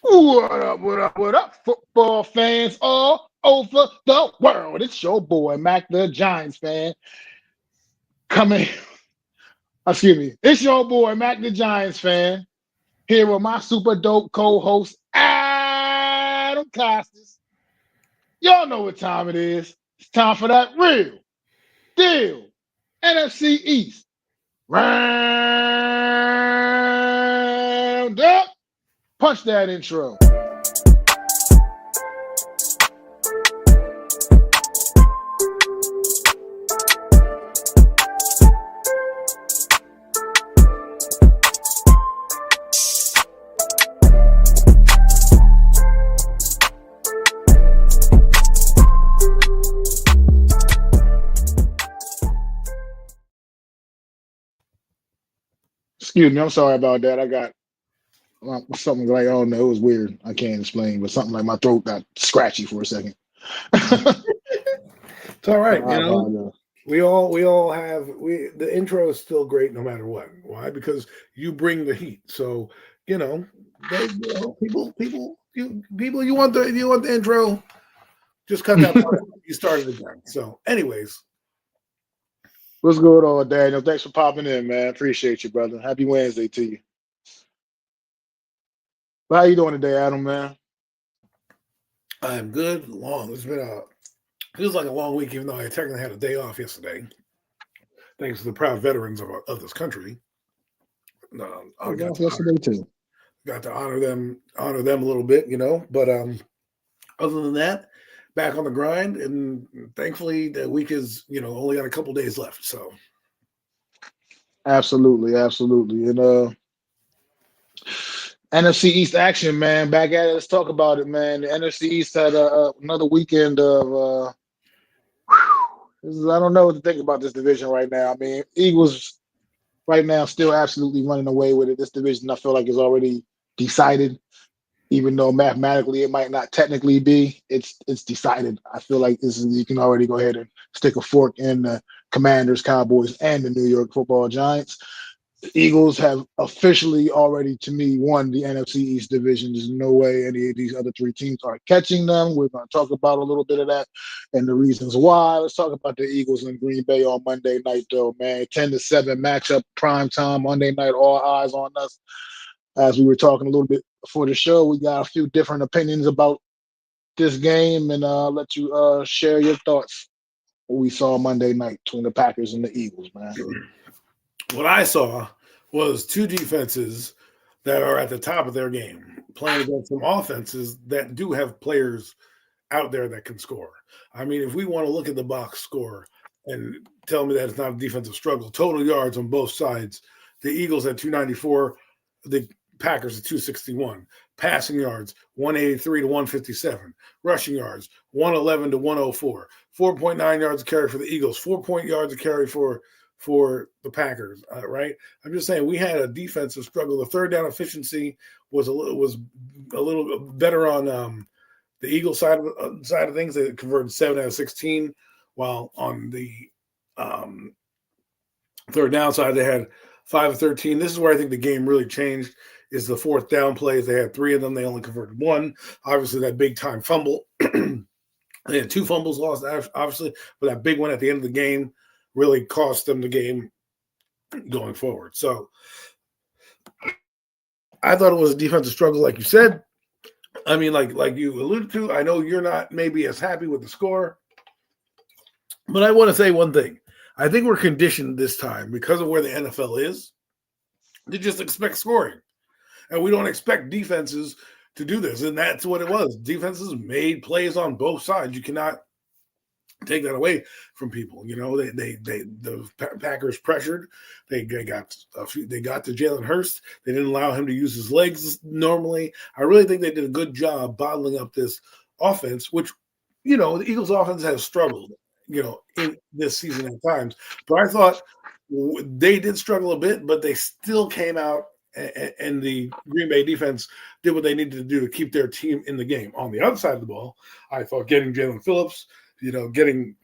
What up, what up, what up, football fans all over the world? It's your boy, Mac the Giants fan, coming. Excuse me. It's your boy, Mac the Giants fan, here with my super dope co host, Adam Costas. Y'all know what time it is. It's time for that real deal NFC East round up. Punch that intro. Excuse me, I'm sorry about that. I got something like, I don't know, it was weird. I can't explain, but something like my throat got scratchy for a second. It's all right, I apologize. we all have the intro is still great no matter what. Why? Because you bring the heat. So people you want the intro, just cut that part out. You started again. So, anyways, What's going on, Daniel? Thanks for popping in, man. Appreciate you, brother. Happy Wednesday to you. But how you doing today, Adam, man? I'm good. It's been feels like a long week, even though I technically had a day off yesterday. Thanks to the proud veterans of this country. I got yesterday too. Got to honor them a little bit, But other than that, back on the grind, and thankfully the week is only got a couple days left. So Absolutely. And NFC East action, man. Back at it. Let's talk about it, man. The NFC East had another weekend of. I don't know what to think about this division right now. I mean, Eagles right now still absolutely running away with it. This division, I feel like, is already decided, even though mathematically it might not technically be. It's decided. I feel like you can already go ahead and stick a fork in the Commanders, Cowboys, and the New York Football Giants. The Eagles have officially already, to me, won the NFC East division. There's no way any of these other three teams are catching them. We're going to talk about a little bit of that and the reasons why. Let's talk about the Eagles in Green Bay on Monday night, though, man. 10-7 matchup, prime time, Monday night, all eyes on us. As we were talking a little bit before the show, we got a few different opinions about this game, and let you share your thoughts. What we saw Monday night between the Packers and the Eagles, man. what I saw was two defenses that are at the top of their game playing against some offenses that do have players out there that can score. I mean, if we want to look at the box score and tell me that it's not a defensive struggle, total yards on both sides, the Eagles at 294, the Packers at 261. Passing yards, 183 to 157. Rushing yards, 111 to 104. 4.9 yards a carry for the Eagles, 4 yards a carry for the Packers, right? I'm just saying we had a defensive struggle. The third down efficiency was a little better on the Eagles side of things. They converted 7 out of 16, while on the third down side they had 5 of 13. This is where I think the game really changed. Is the fourth down plays. They had 3 of them. They only converted 1. Obviously, that big time fumble. They had 2 fumbles lost, obviously, but that big one at the end of the game really cost them the game going forward. So I thought it was a defensive struggle, like you said. I mean, like you alluded to, I know you're not maybe as happy with the score, but I want to say one thing. I think we're conditioned this time because of where the NFL is to just expect scoring. And we don't expect defenses to do this. And that's what it was. Defenses made plays on both sides. You cannot take that away from people. The Packers pressured. They got to Jalen Hurst. They didn't allow him to use his legs normally. I really think they did a good job bottling up this offense, which, the Eagles offense has struggled, in this season at times. But I thought they did struggle a bit, but they still came out, and the Green Bay defense did what they needed to do to keep their team in the game. On the other side of the ball, I thought getting Jalen Phillips, getting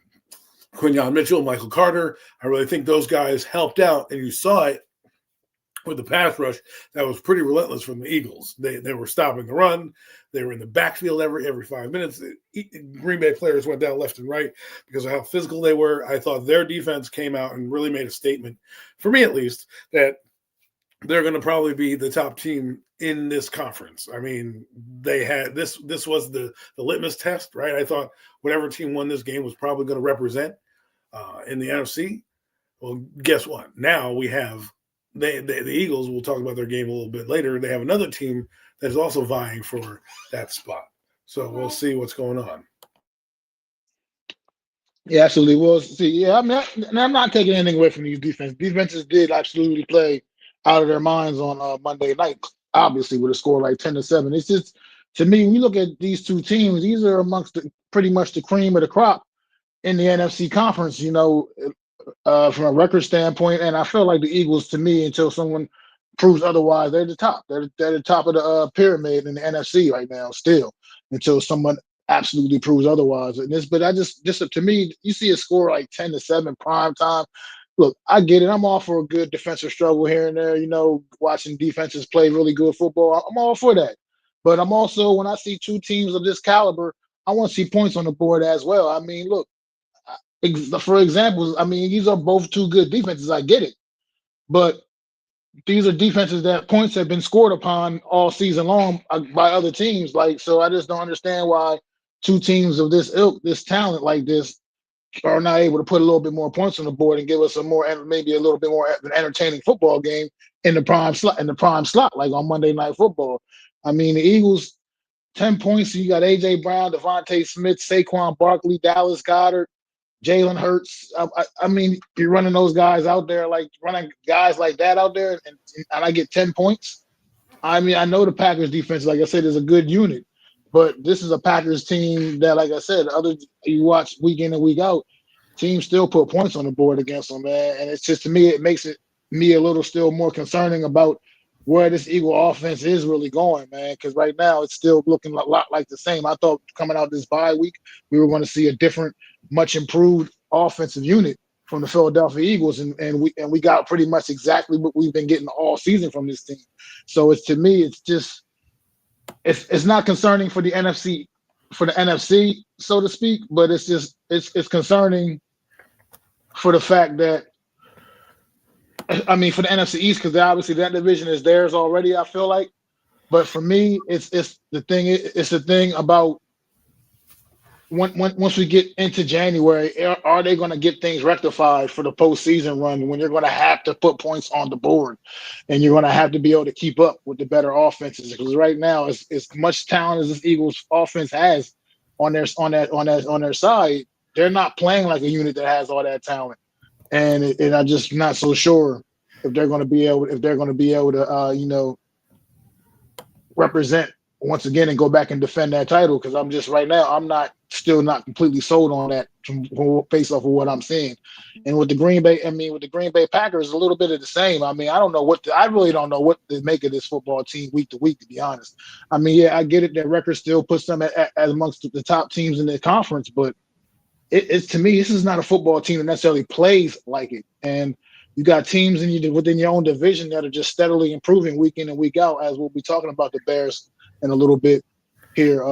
Quinyon Mitchell, Michael Carter, I really think those guys helped out, and you saw it with the pass rush that was pretty relentless from the Eagles. They were stopping the run. They were in the backfield every 5 minutes. Green Bay players went down left and right because of how physical they were. I thought their defense came out and really made a statement, for me at least, that they're going to probably be the top team in this conference. I mean, they had this was the litmus test, right? I thought whatever team won this game was probably going to represent in the NFC. Well, guess what? Now we have the Eagles. We'll talk about their game a little bit later. They have another team that is also vying for that spot. So we'll see what's going on. Yeah, absolutely. Well, see, yeah, I mean, I'm not taking anything away from these defenses. Defenses did absolutely play out of their minds on Monday night, obviously with a score like 10-7. It's just, to me, when you look at these two teams, these are amongst pretty much the cream of the crop in the NFC conference, from a record standpoint. And I feel like the Eagles, to me, until someone proves otherwise, they're the top. They're the top of the pyramid in the NFC right now, still, until someone absolutely proves otherwise. But I just to me, you see a score like 10-7 prime time. Look, I get it. I'm all for a good defensive struggle here and there. Watching defenses play really good football. I'm all for that. But I'm also, when I see two teams of this caliber, I want to see points on the board as well. I mean, look, for example, I mean, these are both two good defenses. I get it. But these are defenses that points have been scored upon all season long by other teams. So I just don't understand why two teams of this ilk, this talent like this, are not able to put a little bit more points on the board and give us maybe a little bit more of an entertaining football game in the prime slot, like on Monday Night Football. I mean, the Eagles, 10 points. You got A.J. Brown, Devontae Smith, Saquon Barkley, Dallas Goedert, Jalen Hurts. I mean, you're running those guys out there, running guys like that out there, and I get 10 points. I mean, I know the Packers defense, like I said, is a good unit, but this is a Packers team that, like I said, you watch week in and week out, teams still put points on the board against them, man. And it's just, to me, it makes me a little still more concerning about where this Eagle offense is really going, man. Because right now it's still looking a lot like the same. I thought coming out this bye week, we were going to see a different, much improved offensive unit from the Philadelphia Eagles, and we got pretty much exactly what we've been getting all season from this team. So to me, it's just it's not concerning for the NFC, so to speak, but it's concerning for the fact that, I mean, for the NFC East, because obviously that division is theirs already, I feel like. But for me, it's the thing about once we get into January, are they going to get things rectified for the postseason run when you're going to have to put points on the board and you're going to have to be able to keep up with the better offenses? Because right now, as much talent as this Eagles offense has on their side, they're not playing like a unit that has all that talent. And I'm just not so sure if they're going to be able to represent once again and go back and defend that title, because I'm just right now I'm still not completely sold on that based off of what I'm seeing. And with the Green Bay Packers, a little bit of the same. I mean, I really don't know what to make of this football team week to week, to be honest. I mean, yeah, I get it. Their record still puts them as amongst the top teams in the conference, but it's to me, this is not a football team that necessarily plays like it. And you got teams within your own division that are just steadily improving week in and week out, as we'll be talking about the Bears in a little bit here.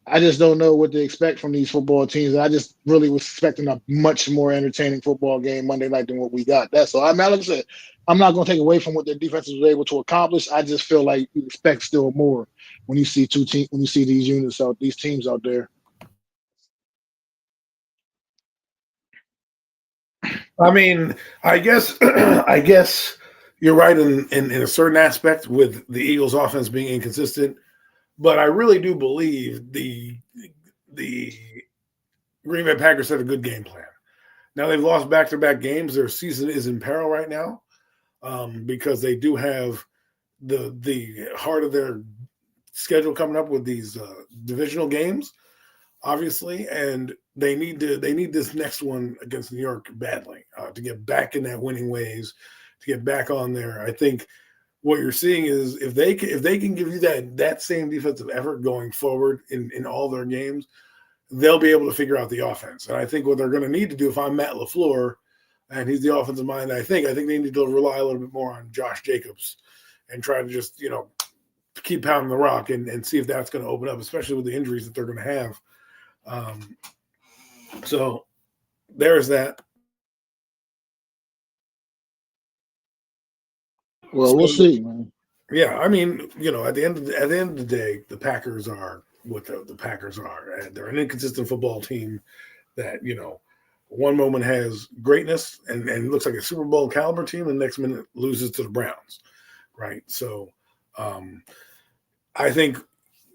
I just don't know what to expect from these football teams. I just really was expecting a much more entertaining football game Monday night than what we got. That's all. I mean, like I said, I'm not going to take away from what their defense was able to accomplish. I just feel like you expect still more when you see these teams out there. I mean, I guess you're right in a certain aspect with the Eagles' offense being inconsistent, but I really do believe the Green Bay Packers have a good game plan. Now they've lost back-to-back games. Their season is in peril right now because they do have the heart of their schedule coming up with these divisional games, obviously, and they need this next one against New York badly to get back in that winning ways, to get back on there. I think what you're seeing is if they can give you that same defensive effort going forward in all their games, they'll be able to figure out the offense. And I think what they're going to need to do, if I'm Matt LaFleur, and he's the offensive mind. I think they need to rely a little bit more on Josh Jacobs and try to just keep pounding the rock and see if that's going to open up, especially with the injuries that they're going to have. So there's that. Well, we'll see, man. Yeah, I mean, at the end of the day, the Packers are what the Packers are, and they're an inconsistent football team that one moment has greatness and looks like a Super Bowl caliber team, and the next minute loses to the Browns, right? So, I think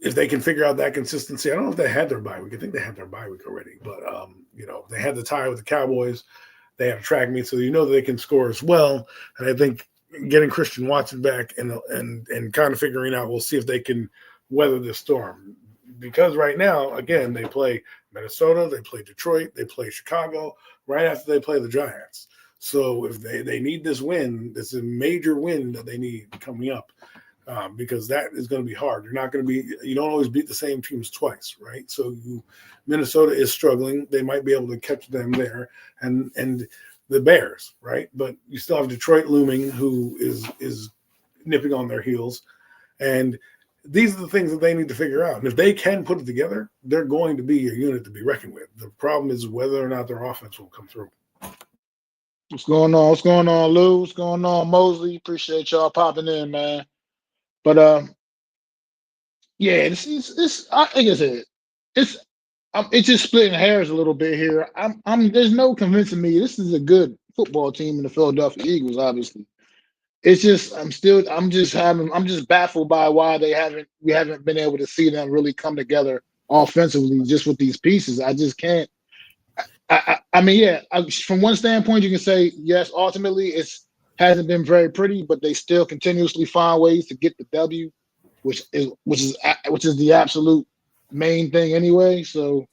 if they can figure out that consistency, I don't know if they had their bye week. I think they had their bye week already, but they had the tie with the Cowboys. They have a track meet, so that they can score as well. And I think getting Christian Watson back and kind of figuring out, we'll see if they can weather this storm. Because right now, again, they play Minnesota, they play Detroit, they play Chicago right after they play the Giants. So if they need this win, it's a major win that they need coming up. Because that is going to be hard. You don't always beat the same teams twice, right? So Minnesota is struggling. They might be able to catch them there, and the Bears, right? But you still have Detroit looming, who is nipping on their heels, and these are the things that they need to figure out. And if they can put it together, they're going to be a unit to be reckoned with. The problem is whether or not their offense will come through. What's going on? What's going on, Lou? What's going on, Mosley? Appreciate y'all popping in, man. But yeah, it's like I said, it's just splitting hairs a little bit here. There's no convincing me this is a good football team in the Philadelphia Eagles. Obviously, it's just I'm just baffled by why we haven't been able to see them really come together offensively just with these pieces. I just can't. I mean, yeah, from one standpoint, you can say yes. Ultimately, hasn't been very pretty, but they still continuously find ways to get the W, which is the absolute main thing anyway. So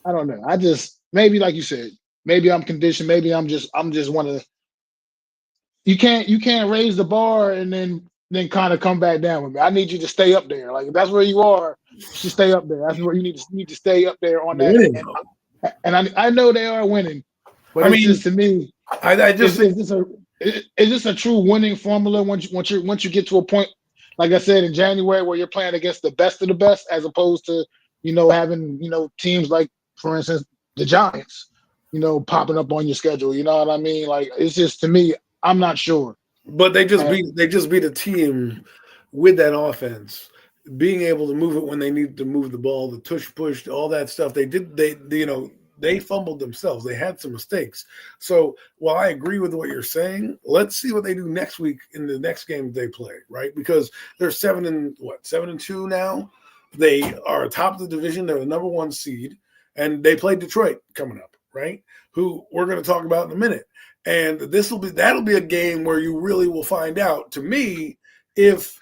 I don't know. I just maybe like you said, maybe I'm conditioned. Maybe I'm just one of the. You can't raise the bar and then kind of come back down with me. I need you to stay up there. Like if that's where you are, you should stay up there. That's where you need to stay up there on that. And I know they are winning, but it's just to me. Is this a true winning formula once you get to a point, like I said in January, where you're playing against the best of the best, as opposed to having teams like, for instance, the Giants, popping up on your schedule. You know what I mean? Like it's just to me, I'm not sure. But they just beat a team with that offense, being able to move it when they needed to move the ball, the tush push, all that stuff. They fumbled themselves. They had some mistakes. So while I agree with what you're saying, let's see what they do next week in the next game they play, right? Because they're 7-2 now. They are atop of the division. They're the number 1 seed, and they play Detroit coming up, right? Who we're going to talk about in a minute. And that'll be a game where you really will find out, to me, if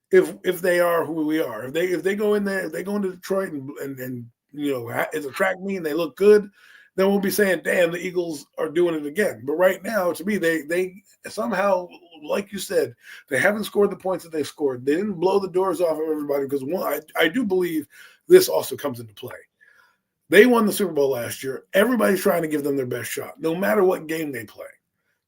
they are who we are. If they go in there, if they go into Detroit and it's a track meet and they look good, then we'll be saying, damn, the Eagles are doing it again. But right now, to me, they somehow, like you said, they haven't scored the points that they've scored. They didn't blow the doors off of everybody because, one, I do believe this also comes into play. They won the Super Bowl last year. Everybody's trying to give them their best shot, no matter what game they play,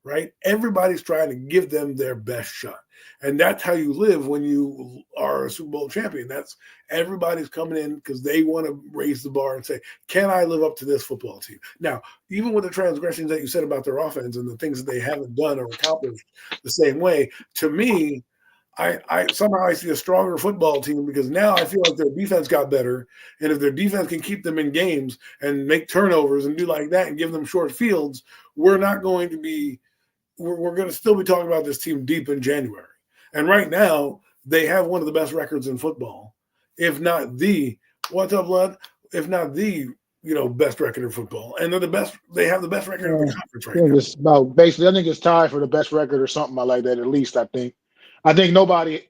right? Everybody's trying to give them their best shot. And that's how you live when you are a Super Bowl champion. That's everybody's coming in because they want to raise the bar and say, can I live up to this football team? Now, even with the transgressions that you said about their offense and the things that they haven't done or accomplished the same way, to me, I somehow I see a stronger football team because now I feel like their defense got better. And if their defense can keep them in games and make turnovers and do like that and give them short fields, we're going to still be talking about this team deep in January. And right now, they have one of the best records in football, if not the what's up, Lud? If not the best record in football, and they're the best. They have the best record in the conference right now. It's about basically. I think it's tied for the best record or something like that. At least I think. Everybody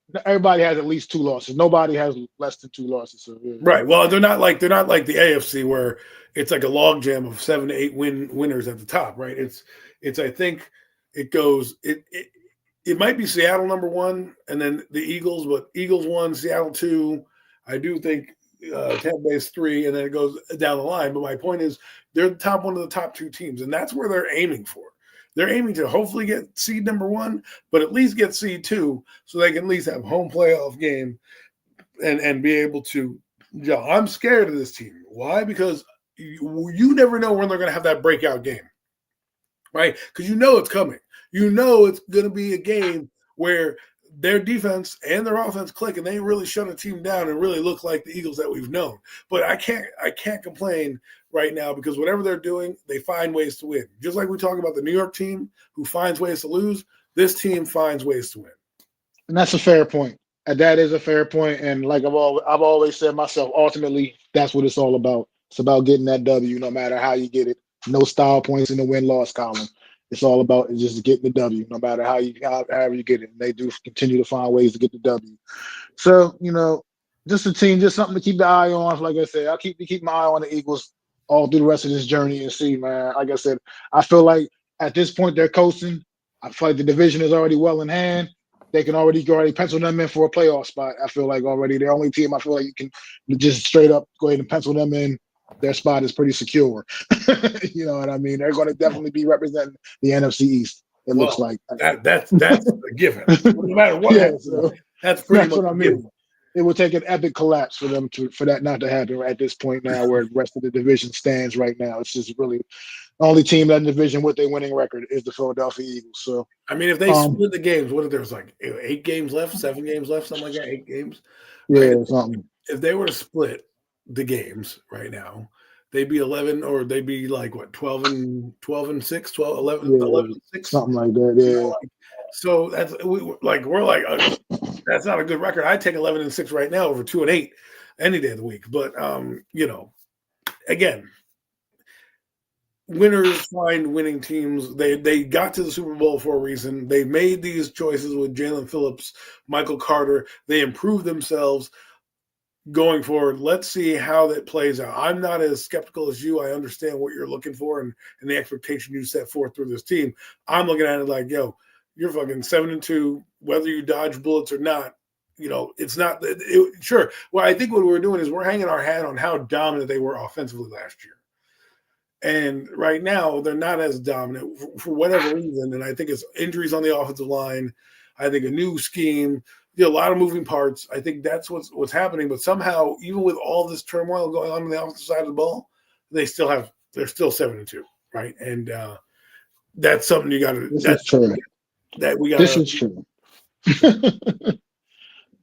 has at least 2 losses. Nobody has less than 2 losses. So, yeah. Right. Well, they're not like the AFC where it's like a logjam of 7 to 8 winners at the top. Right. It's. I think it goes. It might be Seattle number 1, and then the Eagles, but Eagles 1, Seattle 2. I do think Tampa Bay's 3, and then it goes down the line. But my point is, they're one of the top 2 teams, and that's where they're aiming for. They're aiming to hopefully get seed number 1, but at least get seed 2 so they can at least have home playoff game and be able to. Yeah, I'm scared of this team. Why? Because you never know when they're going to have that breakout game, right? Because you know it's coming. You know it's going to be a game where their defense and their offense click and they really shut a team down and really look like the Eagles that we've known. But I can't complain right now because whatever they're doing, they find ways to win. Just like we talk about the New York team who finds ways to lose, this team finds ways to win. And that's a fair point. And that is a fair point. And like I've always said myself, ultimately, that's what it's all about. It's about getting that W, no matter how you get it. No style points in the win-loss column. It's all about just getting the W, no matter however you get it. And they do continue to find ways to get the W. So, just a team, just something to keep the eye on. Like I said, I'll keep my eye on the Eagles all through the rest of this journey and see, man. Like I said, I feel like at this point they're coasting. I feel like the division is already well in hand. They can already pencil them in for a playoff spot. I feel like already the only team I feel like you can just straight up go ahead and pencil them in. Their spot is pretty secure. You know what I mean? They're going to definitely be representing the NFC East. It looks like that's a given. No matter what happens, that's pretty much what I mean. Given. It would take an epic collapse for that not to happen at this point now, where the rest of the division stands right now. It's just really the only team in that division with a winning record is the Philadelphia Eagles. So I mean, if they split the games, what if there's like 8 games left, 7 games left, something like that, 8 games? Yeah, right? Something. If they were to split the games right now, they'd be 11 or they'd be like what 12 and 6, 12, 11, 11 and 6, something like that. Yeah. So we're like that's not a good record. I'd take 11 and 6 right now over 2 and 8 any day of the week. But again, winners find winning teams. They got to the Super Bowl for a reason. They made these choices with Jalen Phillips, Michael Carter. They improved themselves going forward. Let's see how that plays out. I'm not as skeptical as you. I understand what you're looking for and the expectation you set forth through this team. I'm looking at it like, yo, you're fucking 7-2, whether you dodge bullets or not. It's not sure. Well, I think what we're doing is we're hanging our hat on how dominant they were offensively last year. And right now, they're not as dominant for whatever reason. And I think it's injuries on the offensive line. I think a new scheme, a lot of moving parts. I think that's what's happening. But somehow, even with all this turmoil going on the offensive side of the ball, they're still 7-2, right? And that's something you got to. That's true. That we got. This is true.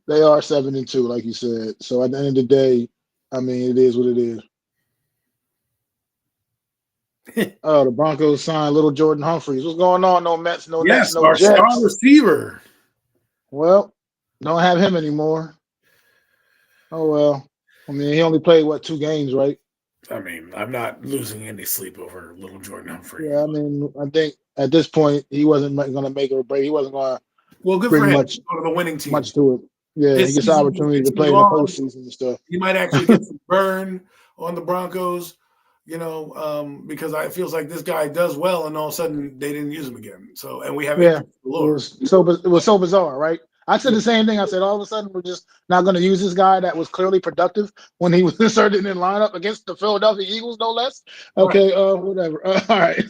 They are 7-2, like you said. So at the end of the day, I mean, it is what it is. Oh, the Broncos signed little Jordan Humphreys. What's going on? No Mets, no Nets, no our Jets. Star receiver. Well, don't have him anymore. Oh well. I mean, he only played 2 games, right? I mean, I'm not losing any sleep over little Jordan Humphrey. Yeah, I mean, I think at this point he wasn't going to make it or break. He wasn't going to. Well, good bring for him. Much to the winning team. Much to it. Yeah, he gets the opportunity to play in the postseason and stuff. He might actually get some burn on the Broncos. Because it feels like this guy does well, and all of a sudden they didn't use him again. So, and we have it was so bizarre, right? I said the same thing. I said all of a sudden we're just not going to use this guy that was clearly productive when he was inserted in lineup against the Philadelphia Eagles, no less. Okay, right. Whatever. All right.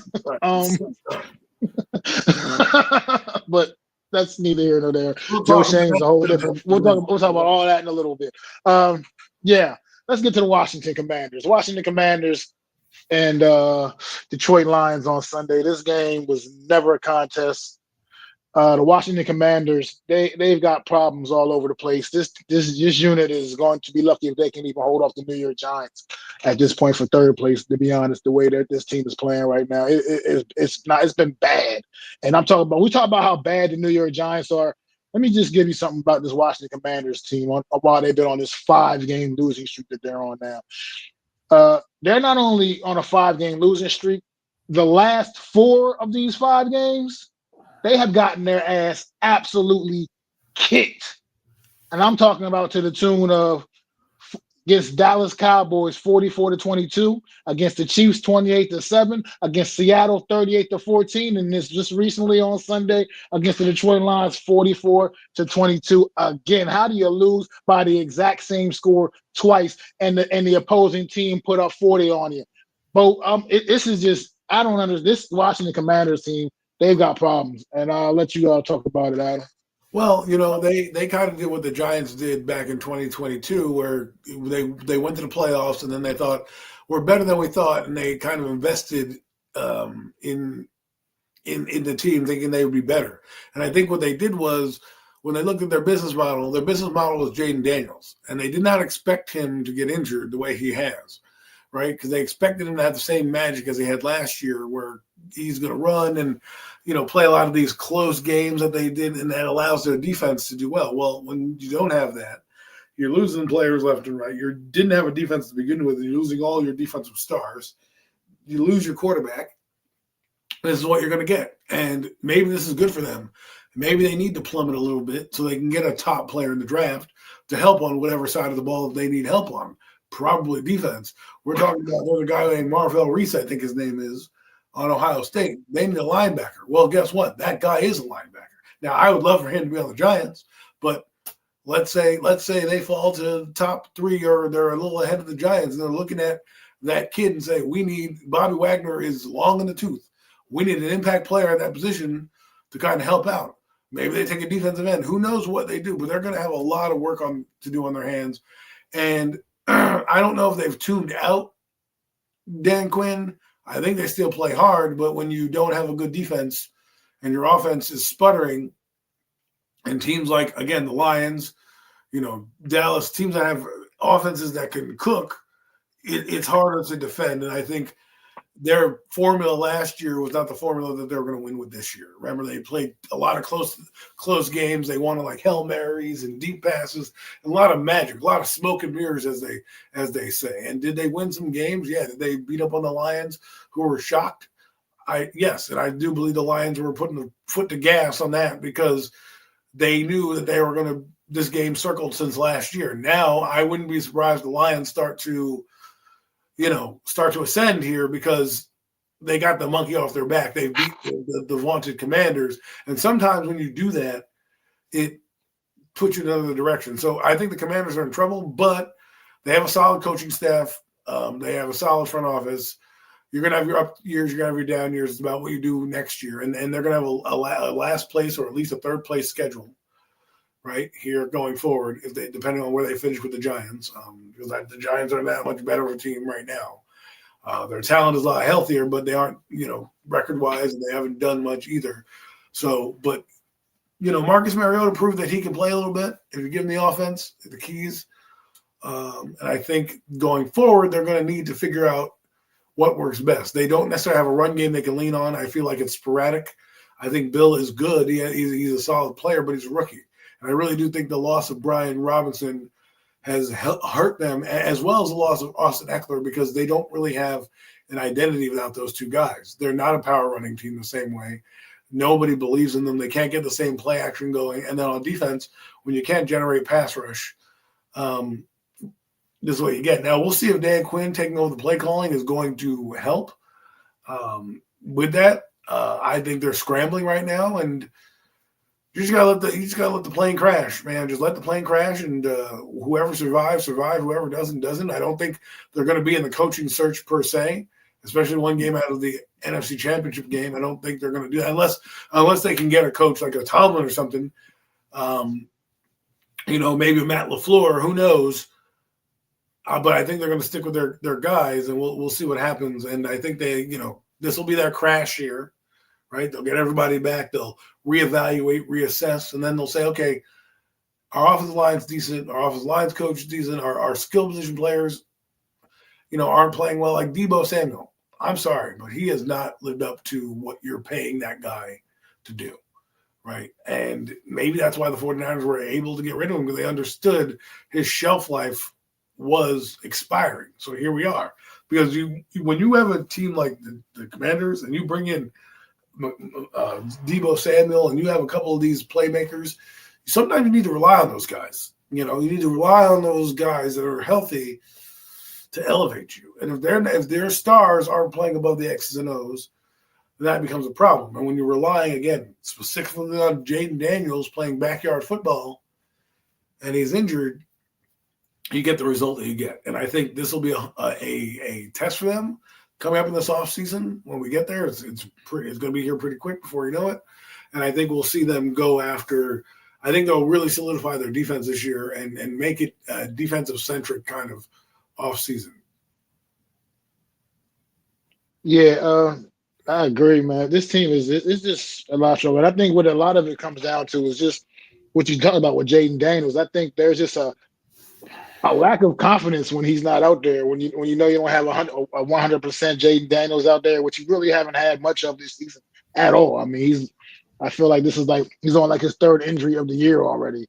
But that's neither here nor there. Joe Shane's a whole different. We'll talk about all that in a little bit. Yeah, let's get to the Washington Commanders. Washington Commanders and Detroit Lions on Sunday. This game was never a contest. The Washington Commanders, they've got problems all over the place. This unit is going to be lucky if they can even hold off the New York Giants at this point for third place. To be honest, the way that this team is playing right now, it's been bad. And we talk about how bad the New York Giants are. Let me just give you something about this Washington Commanders team while they've been on this 5-game losing streak that they're on now. They're not only on a 5-game losing streak, the last 4 of these 5 games, they have gotten their ass absolutely kicked. And I'm talking about to the tune of against Dallas Cowboys 44-22, against the Chiefs 28-7, against Seattle 38-14, and this just recently on Sunday against the Detroit Lions 44-22. Again, how do you lose by the exact same score twice and the opposing team put up 40 on you? But this is just, I don't understand. This Washington Commanders team they've got problems. And I'll let you talk about it, Adam. Well, they kind of did what the Giants did back in 2022, where they went to the playoffs and then they thought we're better than we thought, and they kind of invested in the team, thinking they would be better. And I think what they did was when they looked at their business model was Jaden Daniels, and they did not expect him to get injured the way he has, right? Because they expected him to have the same magic as he had last year, where he's going to run and play a lot of these close games that they did, and that allows their defense to do well. Well, when you don't have that, you're losing players left and right. You didn't have a defense to begin with. You're losing all your defensive stars. You lose your quarterback. This is what you're going to get. And maybe this is good for them. Maybe they need to plummet a little bit so they can get a top player in the draft to help on whatever side of the ball they need help on. Probably defense. We're talking about another guy named Marvell Reese, I think his name is, on Ohio State. They need a linebacker. Well, guess what? That guy is a linebacker. Now, I would love for him to be on the Giants, but let's say they fall to the top 3 or they're a little ahead of the Giants, and they're looking at that kid and say, Bobby Wagner is long in the tooth. We need an impact player at that position to kind of help out. Maybe they take a defensive end. Who knows what they do, but they're going to have a lot of work to do on their hands. And I don't know if they've tuned out Dan Quinn. I think they still play hard, but when you don't have a good defense and your offense is sputtering, and teams like, again, the Lions, Dallas, teams that have offenses that can cook, it's harder to defend. And I think their formula last year was not the formula that they were going to win with this year. Remember, they played a lot of close games. They wanted like Hail Marys and deep passes, a lot of magic, a lot of smoke and mirrors, as they say. And did they win some games? Yeah. Did they beat up on the Lions, who were shocked? Yes, and I do believe the Lions were putting the foot to gas on that because they knew that they were going to – this game circled since last year. Now, I wouldn't be surprised the Lions start to ascend here because they got the monkey off their back. They beat the vaunted Commanders. And sometimes when you do that, it puts you in another direction. So I think the Commanders are in trouble, but they have a solid coaching staff. They have a solid front office. You're going to have your up years, you're going to have your down years. It's about what you do next year. And they're going to have a last place or at least a third place schedule right here going forward, depending on where they finish with the Giants, because the Giants are that much better of a team right now. Their talent is a lot healthier, but they aren't, record-wise, and they haven't done much either. So, but, Marcus Mariota proved that he can play a little bit if you give him the offense, the keys. And I think going forward, they're going to need to figure out what works best. They don't necessarily have a run game they can lean on. I feel like it's sporadic. I think Bill is good. He's a solid player, but he's a rookie. And I really do think the loss of Brian Robinson has hurt them, as well as the loss of Austin Eckler, because they don't really have an identity without those two guys. They're not a power running team the same way. Nobody believes in them. They can't get the same play action going. And then on defense, when you can't generate pass rush, this is what you get. Now, we'll see if Dan Quinn taking over the play calling is going to help with that. I think they're scrambling right now, and you just gotta let the plane crash, man. Just let the plane crash, and whoever survives. Whoever doesn't. I don't think they're going to be in the coaching search per se, especially one game out of the NFC Championship game. I don't think they're going to do that unless they can get a coach like a Tomlin or something. Maybe Matt LaFleur. Who knows? But I think they're going to stick with their guys, and we'll see what happens. And I think this will be their crash year. Right? They'll get everybody back. They'll reevaluate, reassess, and then they'll say, okay, our offensive line's decent. Our offensive line's coach is decent. Our skill position players, aren't playing well. Like Deebo Samuel. I'm sorry, but he has not lived up to what you're paying that guy to do. Right? And maybe that's why the 49ers were able to get rid of him, because they understood his shelf life was expiring. So here we are. Because when you have a team like the Commanders and you bring in Deebo Samuel and you have a couple of these playmakers, sometimes you need to rely on those guys. You need to rely on those guys that are healthy to elevate you. And if their stars aren't playing above the X's and O's, then that becomes a problem. And when you're relying, again, specifically on Jaden Daniels playing backyard football and he's injured, you get the result that you get. And I think this will be a test for them coming up in this offseason. When we get there, it's going to be here pretty quick before you know it. And I think we'll see them go after. I think they'll really solidify their defense this year and make it a defensive-centric kind of offseason. Yeah, I agree, man. This team is it's just a lot of trouble. And I think what a lot of it comes down to is just what you talked about with Jaden Daniels. I think there's just a lack of confidence when he's not out there. When you know you don't have a 100% Jaden Daniels out there, which you really haven't had much of this season at all. I mean, I feel like this is like he's on like his third injury of the year already.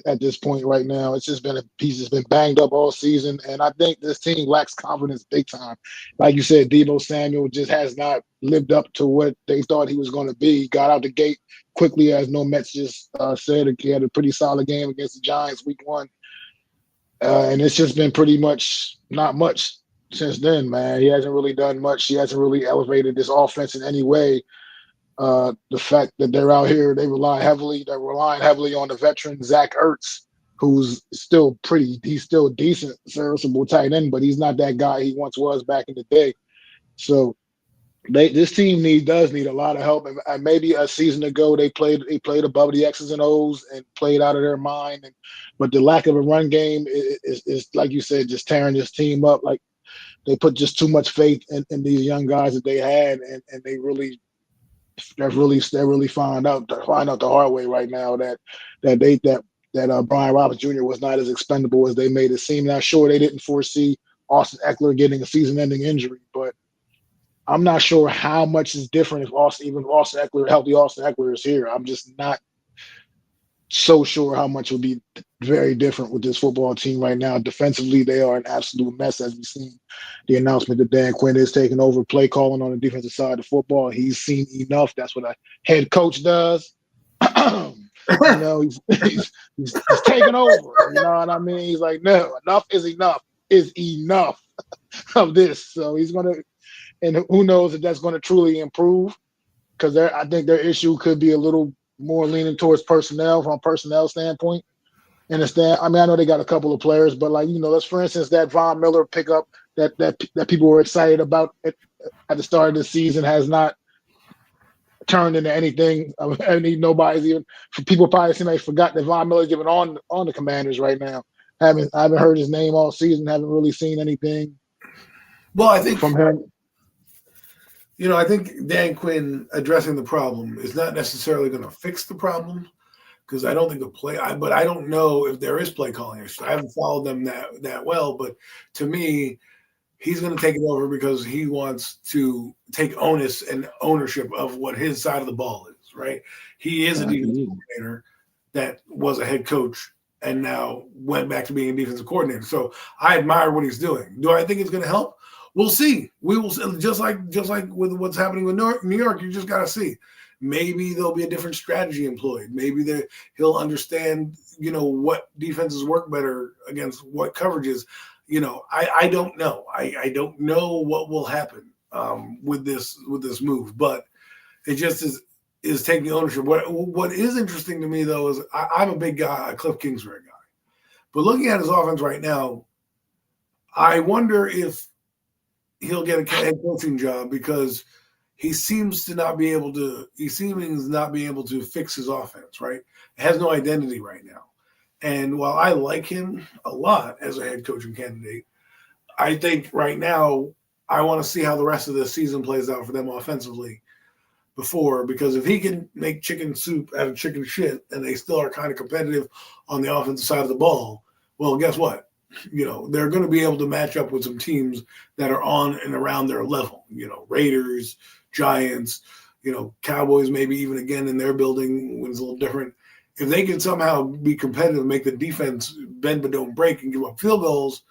At this point right now, it's just been a piece that's been banged up all season, and I think this team lacks confidence big time. Like you said, Deebo Samuel just has not lived up to what they thought he was going to be. Got out the gate quickly, as No Mets just said. He had a pretty solid game against the Giants week 1. And it's just been pretty much not much since then, man. He hasn't really done much. He hasn't really elevated this offense in any way. The fact that they're out here, they're relying heavily on the veteran Zach Ertz, who's still he's still decent, serviceable tight end, but he's not that guy he once was back in the day. So this team does need a lot of help. And maybe a season ago they played above the X's and O's and played out of their mind. But the lack of a run game is like you said, just tearing this team up. Like they put just too much faith in these young guys that they had, and they're really find out the hard way right now that Brian Roberts Jr. was not as expendable as they made it seem. Now, sure, they didn't foresee Austin Eckler getting a season-ending injury, but I'm not sure how much is different if healthy Austin Eckler is here. I'm just not so sure how much would be very different with this football team right now. Defensively, they are an absolute mess, as we've seen the announcement that Dan Quinn is taking over play calling on the defensive side of the football. He's seen enough. That's what a head coach does. He's taking over. You know what I mean? He's like, no, enough is enough of this. So he's going to, and who knows if that's going to truly improve, because I think their issue could be a little more leaning towards personnel from a personnel standpoint. I mean, I know they got a couple of players, but let's, for instance, that Von Miller pickup that people were excited about at the start of the season has not turned into anything. I mean, nobody's even, people probably seem like forgot that Von Miller's even on the Commanders right now. I haven't heard his name all season. Haven't really seen anything. Well, I think from him. I think Dan Quinn addressing the problem is not necessarily going to fix the problem, because I don't think but I don't know if there is play calling issues. I haven't followed them that well, but to me, he's going to take it over because he wants to take onus and ownership of what his side of the ball is, right? He is a defensive coordinator that was a head coach and now went back to being a defensive coordinator. So I admire what he's doing. Do I think it's going to help? We'll see. We will, just like with what's happening with New York. You just got to see. Maybe there'll be a different strategy employed. Maybe he'll understand, what defenses work better against what coverages. I don't know. I don't know what will happen with this move, but it just is taking ownership. What is interesting to me though is I'm a big guy, a Cliff Kingsbury guy, but looking at his offense right now, I wonder if he'll get a head coaching job, because he seems not be able to fix his offense, right? It has no identity right now. And while I like him a lot as a head coaching candidate, I think right now I want to see how the rest of the season plays out for them offensively because if he can make chicken soup out of chicken shit and they still are kind of competitive on the offensive side of the ball, well, guess what? They're going to be able to match up with some teams that are on and around their level, Raiders, Giants, Cowboys, maybe even again in their building when it's a little different. If they can somehow be competitive, make the defense bend but don't break and give up field goals,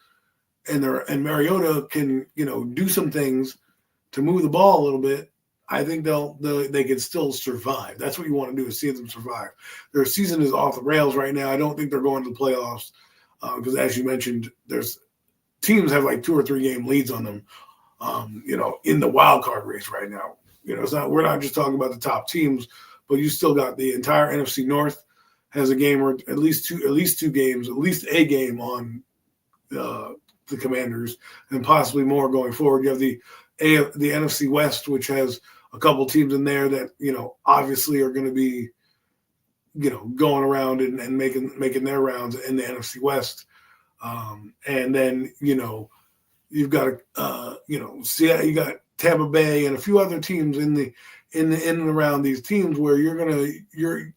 and Mariota can, do some things to move the ball a little bit, I think they can still survive. That's what you want to do, is see them survive. Their season is off the rails right now. I don't think they're going to the playoffs. Because as you mentioned, there's teams have like 2 or 3 game leads on them, in the wild card race right now. We're not just talking about the top teams, but you still got the entire NFC North has a game, or at least two games, at least a game on the Commanders, and possibly more going forward. You have the the NFC West, which has a couple teams in there that, obviously are going to be, going around and making their rounds in the NFC West. And then, you've got, Seattle, you got Tampa Bay and a few other teams in and around these teams where the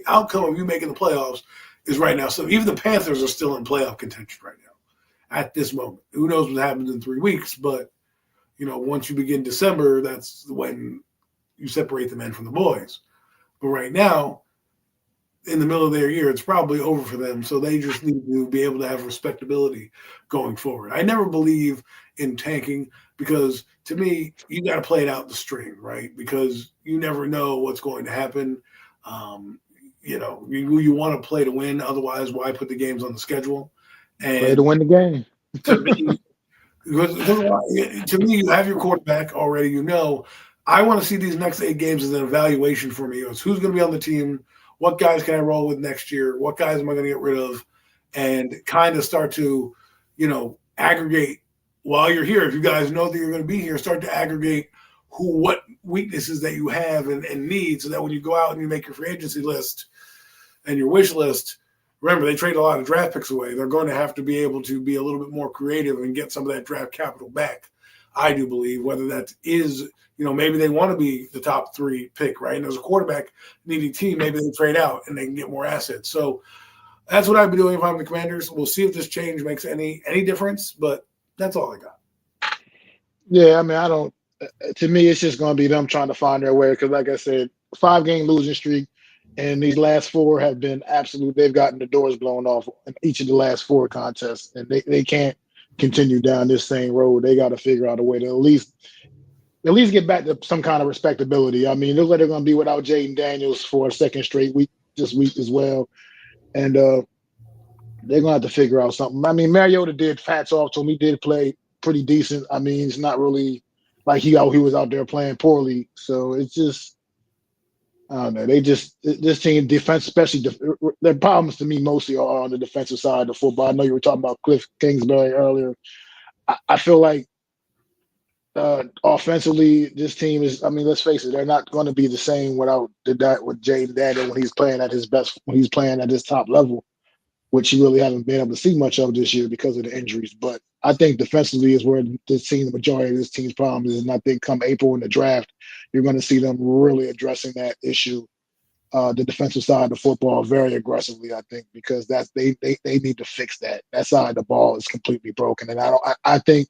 outcome of you making the playoffs is right now. So even the Panthers are still in playoff contention right now at this moment. Who knows what happens in 3 weeks, but once you begin December, that's when you separate the men from the boys. But right now, in the middle of their year, it's probably over for them. So they just need to be able to have respectability going forward. I never believe in tanking because, to me, you got to play it out the string, right? Because you never know what's going to happen. You want to play to win. Otherwise, why put the games on the schedule? And play to win the game. To me, you have your quarterback already. I want to see these next 8 games as an evaluation for me. It's who's going to be on the team, what guys can I roll with next year, what guys am I going to get rid of, and kind of start to, aggregate while you're here. If you guys know that you're going to be here, start to aggregate what weaknesses that you have and need, so that when you go out and you make your free agency list and your wish list, remember, they trade a lot of draft picks away. They're going to have to be able to be a little bit more creative and get some of that draft capital back, I do believe, whether that is, maybe they want to be the top 3 pick, right? And as a quarterback needing team, maybe they trade out and they can get more assets. So that's what I'd be doing if I'm the Commanders. We'll see if this change makes any difference, but that's all I got. Yeah, I mean, to me, it's just going to be them trying to find their way because, like I said, 5-game losing streak, and these last 4 have been absolute. They've gotten the doors blown off in each of the last 4 contests, and they can't continue down this same road. They got to figure out a way to at least get back to some kind of respectability. I mean, looks like they're going to be without Jaden Daniels for a second straight week this week as well, and they're going to have to figure out something. I mean, Mariota did hats off to him. He did play pretty decent. I mean, it's not really like he was out there playing poorly. So it's just, I don't know. This team defense, especially their problems to me mostly are on the defensive side of the football. I know you were talking about Cliff Kingsbury earlier. I feel like offensively, this team is, I mean, let's face it, they're not going to be the same with Jaden Daniel when he's playing at his best, when he's playing at his top level, which you really haven't been able to see much of this year because of the injuries. But I think defensively is where the majority of this team's problem is. And I think come April in the draft, you're going to see them really addressing that issue, the defensive side of the football, very aggressively, I think, because they need to fix that. That side of the ball is completely broken. And I think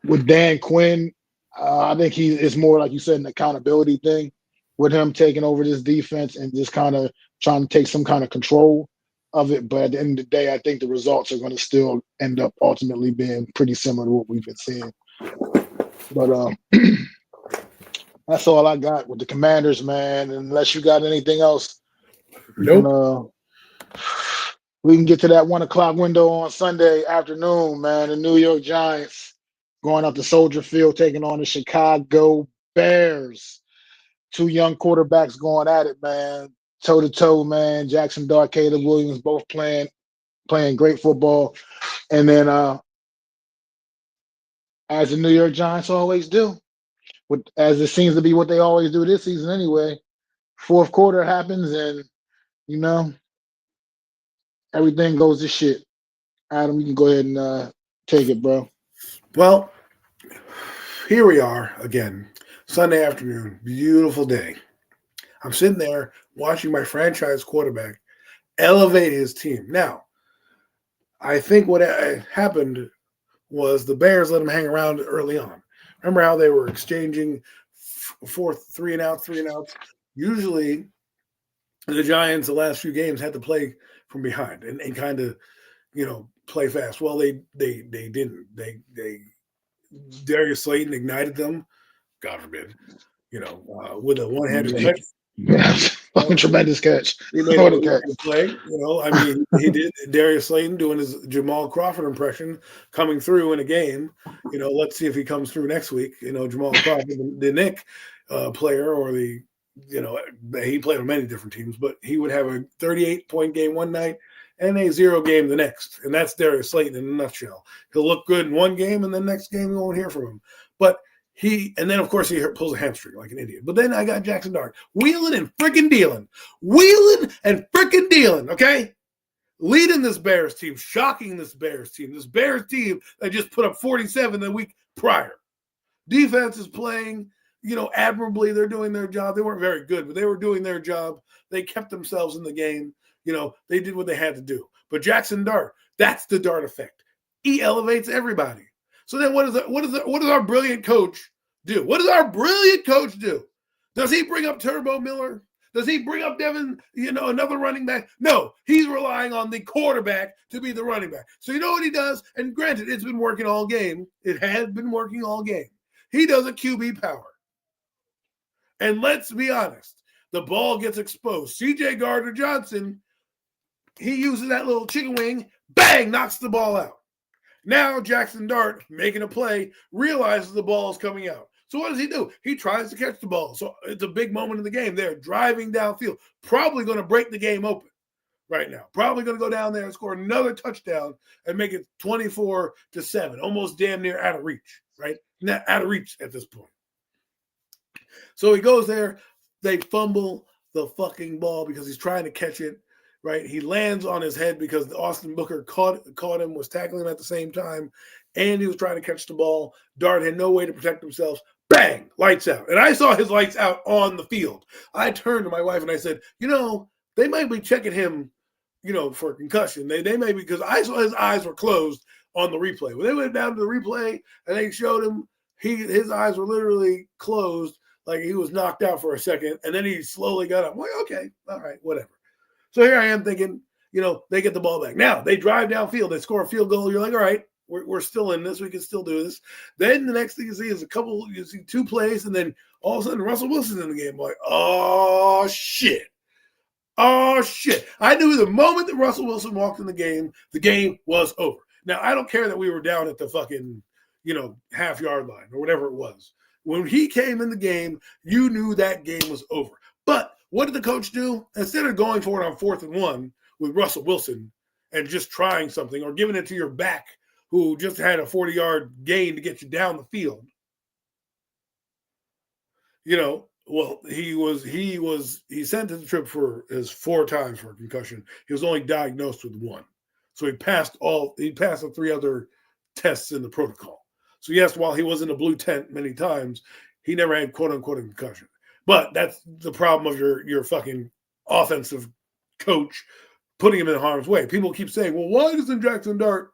with Dan Quinn, I think it's more, like you said, an accountability thing with him taking over this defense and just kind of trying to take some kind of control of it. But at the end of the day, I think the results are going to still end up ultimately being pretty similar to what we've been seeing. But that's all I got with the Commanders, man. Unless you got anything else, Nope. We can get to that 1 o'clock window on Sunday afternoon, man. The New York Giants going up to Soldier Field, taking on the Chicago Bears. 2 young quarterbacks going at it, man. Toe to toe, man. Jackson Dart, Caleb Williams, both playing great football. And then, as the New York Giants always do, as it seems to be what they always do this season anyway, 4th quarter happens and, everything goes to shit. Adam, you can go ahead and take it, bro. Well, here we are again, Sunday afternoon, beautiful day. I'm sitting there watching my franchise quarterback elevate his team. Now, I think what happened was the Bears let him hang around early on. Remember how they were exchanging 3 and outs? Usually, the Giants, the last few games, had to play from behind and kind of, play fast. Well, they didn't. Darius Slayton ignited them, God forbid, with a one-handed catch. Yeah, fucking tremendous catch. He made a play. He did. Darius Slayton doing his Jamal Crawford impression coming through in a game. Let's see if he comes through next week. Jamal Crawford, the Nick player, or he played on many different teams, but he would have a 38-point game one night and a 0 game the next. And that's Darius Slayton in a nutshell. He'll look good in one game, and the next game you won't hear from him. But and then of course he pulls a hamstring like an idiot. But then I got Jackson Dart wheeling and freaking dealing. Okay? Leading this Bears team, shocking this Bears team that just put up 47 the week prior. Defense is playing, admirably. They're doing their job. They weren't very good, but they were doing their job. They kept themselves in the game. They did what they had to do. But Jackson Dart, that's the Dart effect. He elevates everybody. So then what does our brilliant coach do? Does he bring up Turbo Miller? Does he bring up Devin, another running back? No, he's relying on the quarterback to be the running back. So you know what he does? And granted, it's been working all game. It has been working all game. He does a QB power. And let's be honest, the ball gets exposed. C.J. Gardner-Johnson, he uses that little chicken wing, bang, knocks the ball out. Now Jackson Dart, making a play, realizes the ball is coming out. So what does he do? He tries to catch the ball. So it's a big moment in the game. They're driving downfield, probably going to break the game open right now. Probably going to go down there and score another touchdown and make it 24-7, almost damn near out of reach, right? Not out of reach at this point. So he goes there. They fumble the fucking ball because he's trying to catch it, right? He lands on his head because Austin Booker caught him, was tackling him at the same time, and he was trying to catch the ball. Dart had no way to protect himself. Bang! Lights out. And I saw his lights out on the field. I turned to my wife and I said, they might be checking him, for concussion. They may be, because I saw his eyes were closed on the replay. When they went down to the replay and they showed him, his eyes were literally closed, like he was knocked out for a second, and then he slowly got up. I'm like, okay, all right, whatever. So here I am thinking, they get the ball back. Now, they drive downfield. They score a field goal. You're like, all right, we're still in this. We can still do this. Then the next thing you see is you see two plays, and then all of a sudden Russell Wilson's in the game. I'm like, oh, shit. I knew the moment that Russell Wilson walked in the game was over. Now, I don't care that we were down at the fucking, half-yard line or whatever it was. When he came in the game, you knew that game was over. But what did the coach do? Instead of going for it on 4th and 1 with Russell Wilson and just trying something or giving it to your back who just had a 40-yard gain to get you down the field, he sent to the trip for his 4 times for a concussion. He was only diagnosed with 1. So he passed the 3 other tests in the protocol. So yes, while he was in a blue tent many times, he never had quote unquote a concussion. But that's the problem of your fucking offensive coach putting him in harm's way. People keep saying, well, why doesn't Jackson Dart,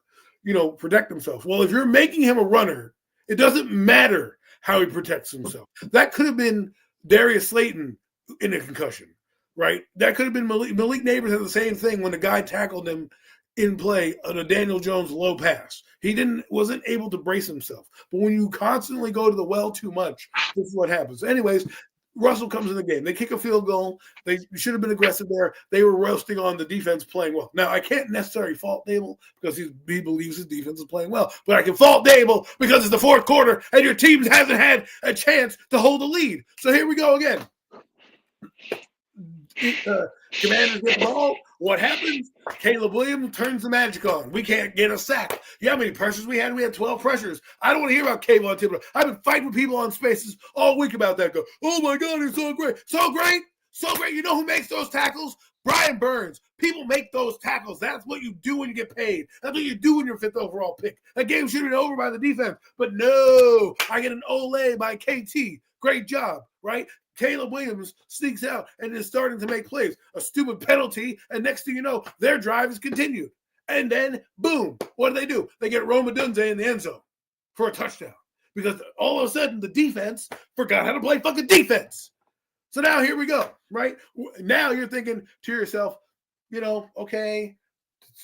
protect himself? Well, if you're making him a runner, it doesn't matter how he protects himself. That could have been Darius Slayton in a concussion, right? That could have been Malik Neighbors had the same thing when the guy tackled him in play on a Daniel Jones low pass. He wasn't able to brace himself. But when you constantly go to the well too much, this is what happens. Anyways, Russell comes in the game. They kick a field goal. They should have been aggressive there. They were roasting on the defense playing well. Now, I can't necessarily fault Dable because he believes his defense is playing well. But I can fault Dable because it's the 4th quarter and your team hasn't had a chance to hold a lead. So here we go again. Commanders get the ball. What happens? Caleb Williams turns the magic on. We can't get a sack. You know how many pressures we had? We had 12 pressures. I don't want to hear about Kayvon Thibodeau. I've been fighting with people on Spaces all week about that. Go, oh my God, he's so great. So great. So great. You know who makes those tackles? Brian Burns. People make those tackles. That's what you do when you get paid. That's what you do when you're 5th overall pick. That game should have been over by the defense. But no, I get an Ole by KT. Great job, right? Caleb Williams sneaks out and is starting to make plays. A stupid penalty, and next thing you know, their drive is continued. And then, boom, what do? They get Rome Odunze in the end zone for a touchdown. Because all of a sudden, the defense forgot how to play fucking defense. So now here we go, right? Now you're thinking to yourself, okay,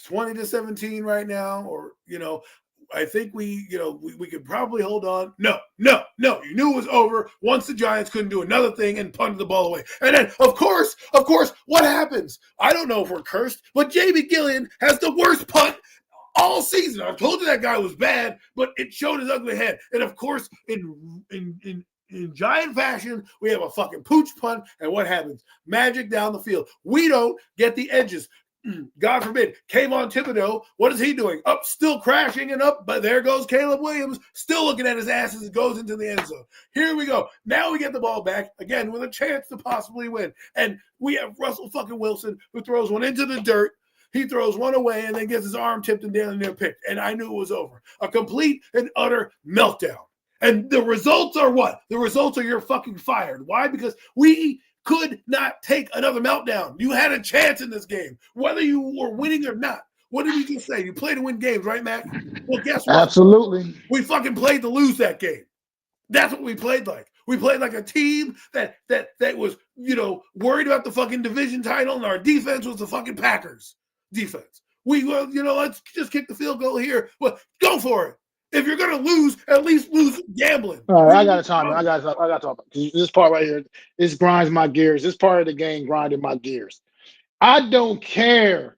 20-17 right now, or, I think we could probably hold on. No. You knew it was over once the Giants couldn't do another thing and punted the ball away. And then, of course, what happens? I don't know if we're cursed, but J.B. Gillian has the worst punt all season. I told you that guy was bad, but it showed his ugly head. And of course, in Giant fashion, we have a fucking pooch punt. And what happens? Magic down the field. We don't get the edges. God forbid, Kayvon Thibodeau, what is he doing? Up, still crashing and up, but there goes Caleb Williams, still looking at his ass as it goes into the end zone. Here we go. Now we get the ball back, again, with a chance to possibly win. And we have Russell fucking Wilson, who throws one into the dirt. He throws one away and then gets his arm tipped and down near picked. And I knew it was over. A complete and utter meltdown. And the results are what? The results are you're fucking fired. Why? Because we could not take another meltdown. You had a chance in this game, whether you were winning or not. What did we just say? You play to win games, right, Mac? Well, guess what? Absolutely. We fucking played to lose that game. That's what we played like. We played like a team that was, worried about the fucking division title, and our defense was the fucking Packers defense. Let's just kick the field goal here. Well, go for it. If you're gonna lose, at least lose gambling. All right, I gotta talk. I gotta talk. This part right here, this grinds my gears. This part of the game grinded my gears. I don't care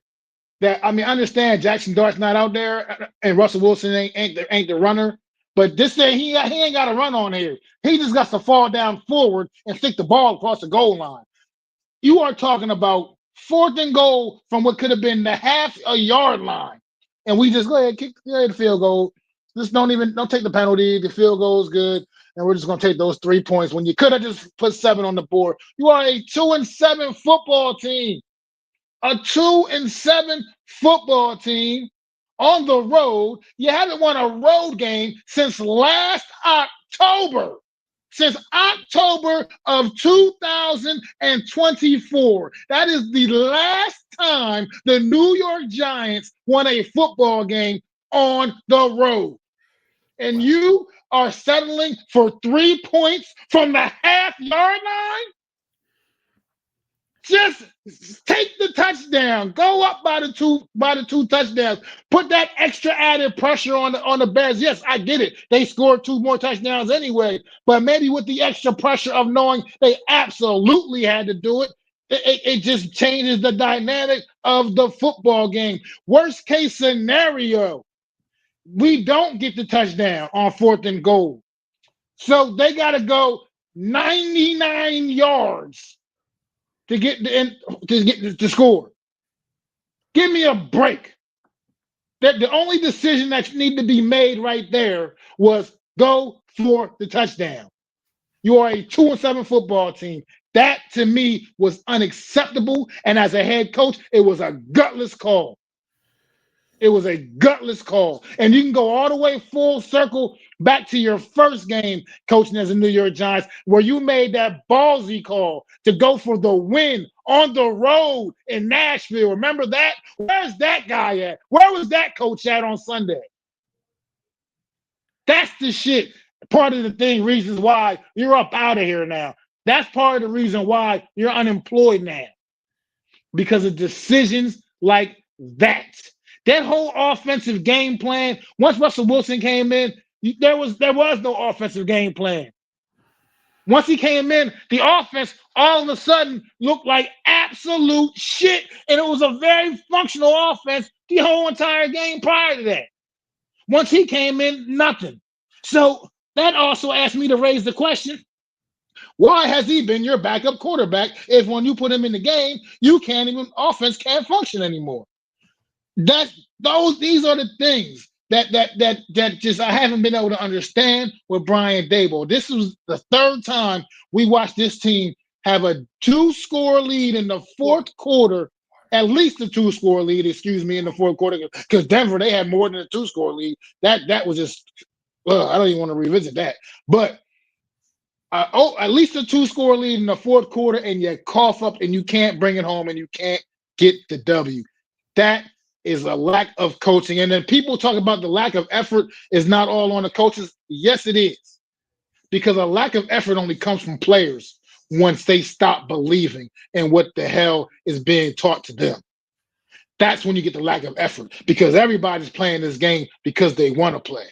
that. I understand Jackson Dart's not out there, and Russell Wilson ain't the runner. But this thing, he ain't got to run on here. He just got to fall down forward and stick the ball across the goal line. You are talking about 4th and goal from what could have been the half-a-yard line, and we just go ahead kick the field goal. Just don't take the penalty. The field goal is good, and we're just gonna take those 3 points when you could have just put 7 on the board. You are a 2-7 football team, a 2-7 football team on the road. You haven't won a road game since last October. Since October of 2024. That is the last time the New York Giants won a football game on the road. And you are settling for 3 points from the half-yard line? Just take the touchdown. Go up by the two touchdowns. Put that extra added pressure on the Bears. Yes, I get it. They scored 2 more touchdowns anyway, but maybe with the extra pressure of knowing they absolutely had to do it, it just changes the dynamic of the football game. Worst case scenario, we don't get the touchdown on 4th and goal. So they got to go 99 yards to score. Give me a break. That the only decision that needed to be made right there was go for the touchdown. You are a 2-7 football team. That to me was unacceptable. And as a head coach, it was a gutless call. It was a gutless call. And you can go all the way full circle back to your first game coaching as a New York Giants, where you made that ballsy call to go for the win on the road in Nashville. Remember that? Where's that guy at? Where was that coach at on Sunday? That's the shit. Part of the thing, reasons why you're up out of here now. That's part of the reason why you're unemployed now. Because of decisions like that. That whole offensive game plan, once Russell Wilson came in, there was no offensive game plan. Once he came in, the offense all of a sudden looked like absolute shit, and it was a very functional offense the whole entire game prior to that. Once he came in, nothing. So that also asked me to raise the question, why has he been your backup quarterback if when you put him in the game, offense can't function anymore? These are the things that just I haven't been able to understand with Brian Daboll. This was the 3rd time we watched this team have a 2-score lead in the 4th quarter, at least a 2-score lead, in the 4th quarter, because Denver, they had more than a 2-score lead. That was just, I don't even want to revisit that. But at least a 2-score lead in the 4th quarter, and you cough up and you can't bring it home and you can't get the W. That is a lack of coaching. And then people talk about the lack of effort is not all on the coaches. Yes, it is. Because a lack of effort only comes from players once they stop believing in what the hell is being taught to them. That's when you get the lack of effort, because everybody's playing this game because they want to play.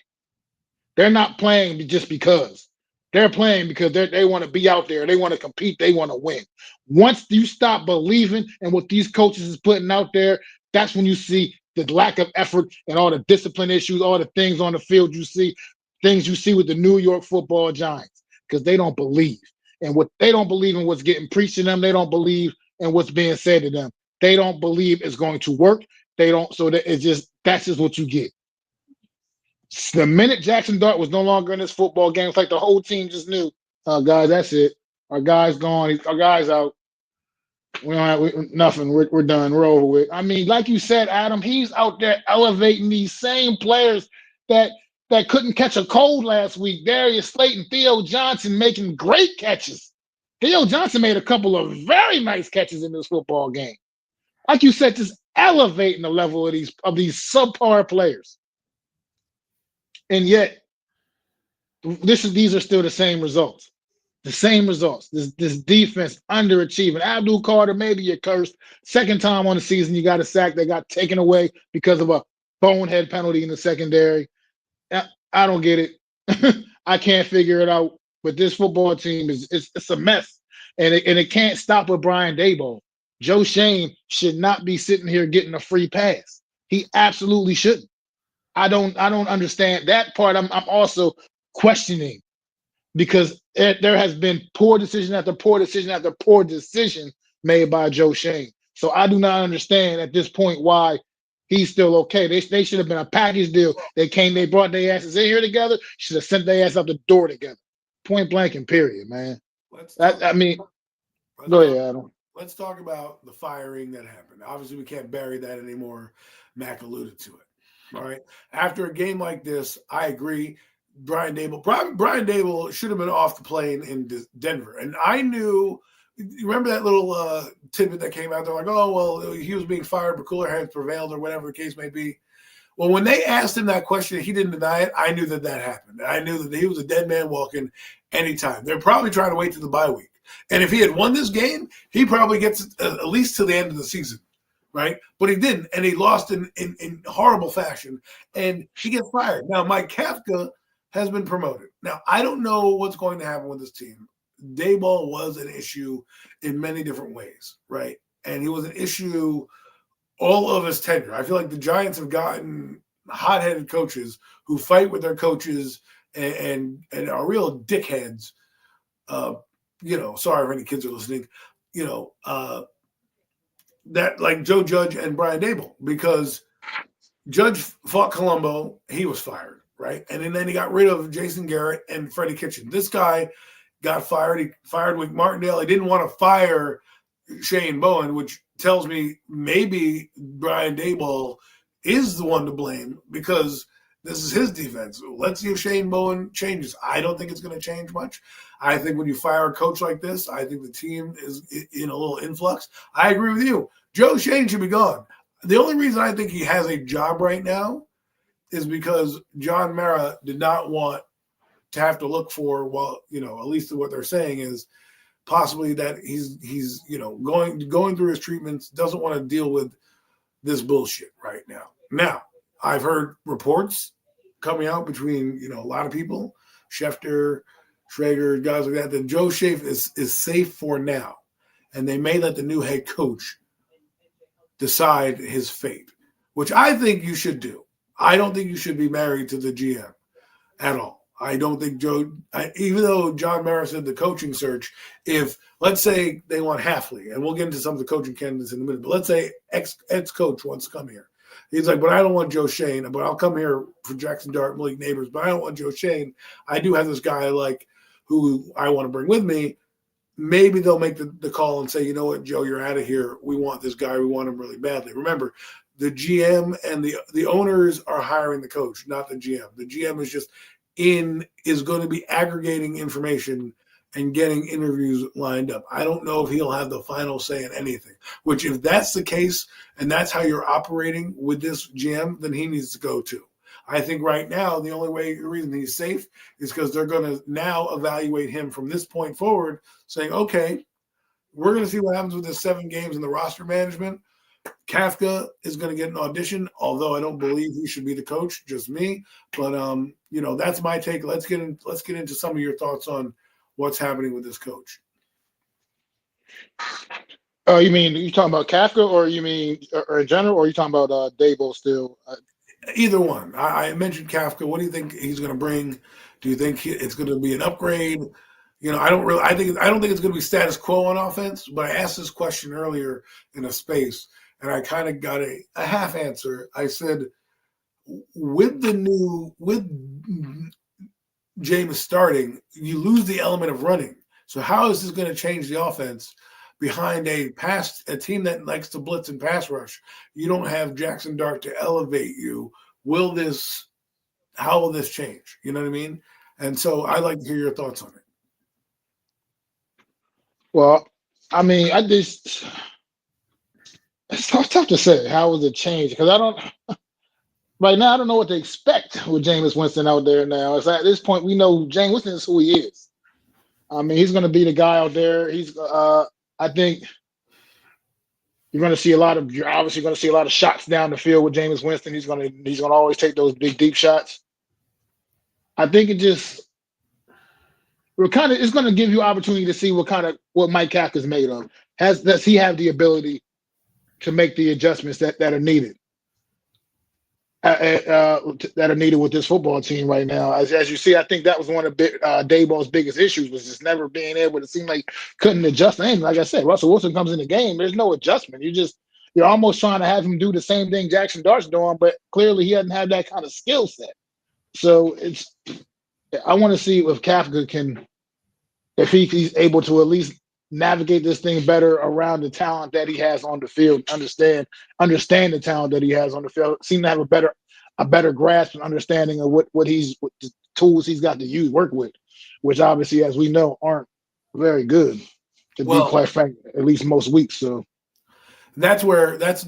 They're not playing just because. They're playing because they want to be out there. They want to compete. They want to win. Once you stop believing in what these coaches is putting out there, that's when you see the lack of effort and all the discipline issues, all the things on the field things you see with the New York Football Giants, because they don't believe. And what they don't believe in what's getting preached to them, they don't believe in what's being said to them. They don't believe it's going to work. They don't. So that that's just what you get. The minute Jackson Dart was no longer in this football game, it's like the whole team just knew, guys, that's it. Our guy's gone. Our guy's out. We don't have nothing. We're done. We're over with. I mean, like you said, Adam, he's out there elevating these same players that couldn't catch a cold last week. Darius Slayton, Theo Johnson making great catches. Theo Johnson made a couple of very nice catches in this football game. Like you said, just elevating the level of these subpar players. And yet, these are still the same results. The same results. This defense underachieving. Abdul Carter, maybe you're cursed. Second time on the season, you got a sack that got taken away because of a bonehead penalty in the secondary. I don't get it. I can't figure it out. But this football team it's a mess, and it can't stop with Brian Daboll. Joe Shane should not be sitting here getting a free pass. He absolutely shouldn't. I don't understand that part. I'm also questioning, because there has been poor decision after poor decision after poor decision made by Joe Shane. So I do not understand at this point why he's still okay. They should have been a package deal. They brought their asses in here together, should have sent their ass out the door together. Point blank and period, man. Go ahead, Adam. Let's talk about the firing that happened. Obviously, we can't bury that anymore. Mac alluded to it. All right. After a game like this, I agree. Brian Daboll should have been off the plane in Denver. And I knew, you remember that little tidbit that came out there, like, oh, well, he was being fired, but cooler heads prevailed, or whatever the case may be. Well, when they asked him that question, he didn't deny it. I knew that happened. I knew that he was a dead man walking anytime. They're probably trying to wait to the bye week. And if he had won this game, he probably gets at least to the end of the season, right? But he didn't, and he lost in horrible fashion, and he gets fired. Now, Mike Kafka has been promoted. Now, I don't know what's going to happen with this team. Daboll was an issue in many different ways, right? And he was an issue all of his tenure. I feel like the Giants have gotten hot-headed coaches who fight with their coaches and are real dickheads. Sorry if any kids are listening, that like Joe Judge and Brian Daboll, because Judge fought Colombo, he was fired, right? And then he got rid of Jason Garrett and Freddie Kitchen. This guy got fired. He fired Wink Martindale. He didn't want to fire Shane Bowen, which tells me maybe Brian Daboll is the one to blame, because this is his defense. Let's see if Shane Bowen changes. I don't think it's going to change much. I think when you fire a coach like this, I think the team is in a little influx. I agree with you. Joe Shane should be gone. The only reason I think he has a job right now is because John Mara did not want to have to look for, well, at least what they're saying is possibly that he's going through his treatments, doesn't want to deal with this bullshit right now. Now, I've heard reports coming out between, a lot of people, Schefter, Schrager, guys like that Joe Shane is safe for now. And they may let the new head coach decide his fate, which I think you should do. I don't think you should be married to the GM at all. I don't think even though John Mara said the coaching search, if let's say they want Halfley, and we'll get into some of the coaching candidates in a minute, but let's say ex-coach wants to come here. He's like, but I don't want Joe Shane, but I'll come here for Jackson Dart, Malik Neighbors, but I don't want Joe Shane. I do have this guy who I want to bring with me. Maybe they'll make the call and say, you know what, Joe, you're out of here. We want this guy. We want him really badly. Remember, the GM and the owners are hiring the coach, not the GM. The GM is going to be aggregating information and getting interviews lined up. I don't know if he'll have the final say in anything, which if that's the case and that's how you're operating with this GM, then he needs to go too. I think right now the only reason he's safe is because they're going to now evaluate him from this point forward, saying, okay, we're going to see what happens with the 7 games in the roster management. Kafka is going to get an audition, although I don't believe he should be the coach, just me. But that's my take. Let's get into some of your thoughts on what's happening with this coach. Oh, you talking about Kafka, or you mean or in general, or are you talking about Daboll still? Either one. I mentioned Kafka. What do you think he's going to bring? Do you think it's going to be an upgrade? I don't think it's going to be status quo on offense. But I asked this question earlier in a space, and I kind of got a half answer. I said, with Jameis starting, you lose the element of running. So how is this going to change the offense behind a team that likes to blitz and pass rush? You don't have Jackson Dart to elevate you. How will this change? You know what I mean? And so I'd like to hear your thoughts on it. Well, I mean, it's tough to say. How will it change? Because right now, I don't know what to expect with Jameis Winston out there now. It's at this point, we know Jameis Winston is who he is. I mean, he's going to be the guy out there. I think you're going to see you're obviously going to see a lot of shots down the field with Jameis Winston. He's going to always take those big, deep shots. I think it's going to give you opportunity to see what Mike Kafka's made of. Does he have the ability to make the adjustments that are needed? That are needed with this football team right now. As you see, I think that was one of Daboll's biggest issues, was just never being able to seem like couldn't adjust. And like I said, Russell Wilson comes in the game. There's no adjustment. You're almost trying to have him do the same thing Jackson Dart's doing, but clearly he doesn't have that kind of skill set. So I want to see if he's able to at least navigate this thing better around the talent that he has on the field, understand the talent that he has on the field, seem to have a better grasp and understanding of what the tools he's got to work with, which obviously, as we know, aren't very good, to be quite frank, at least most weeks. So this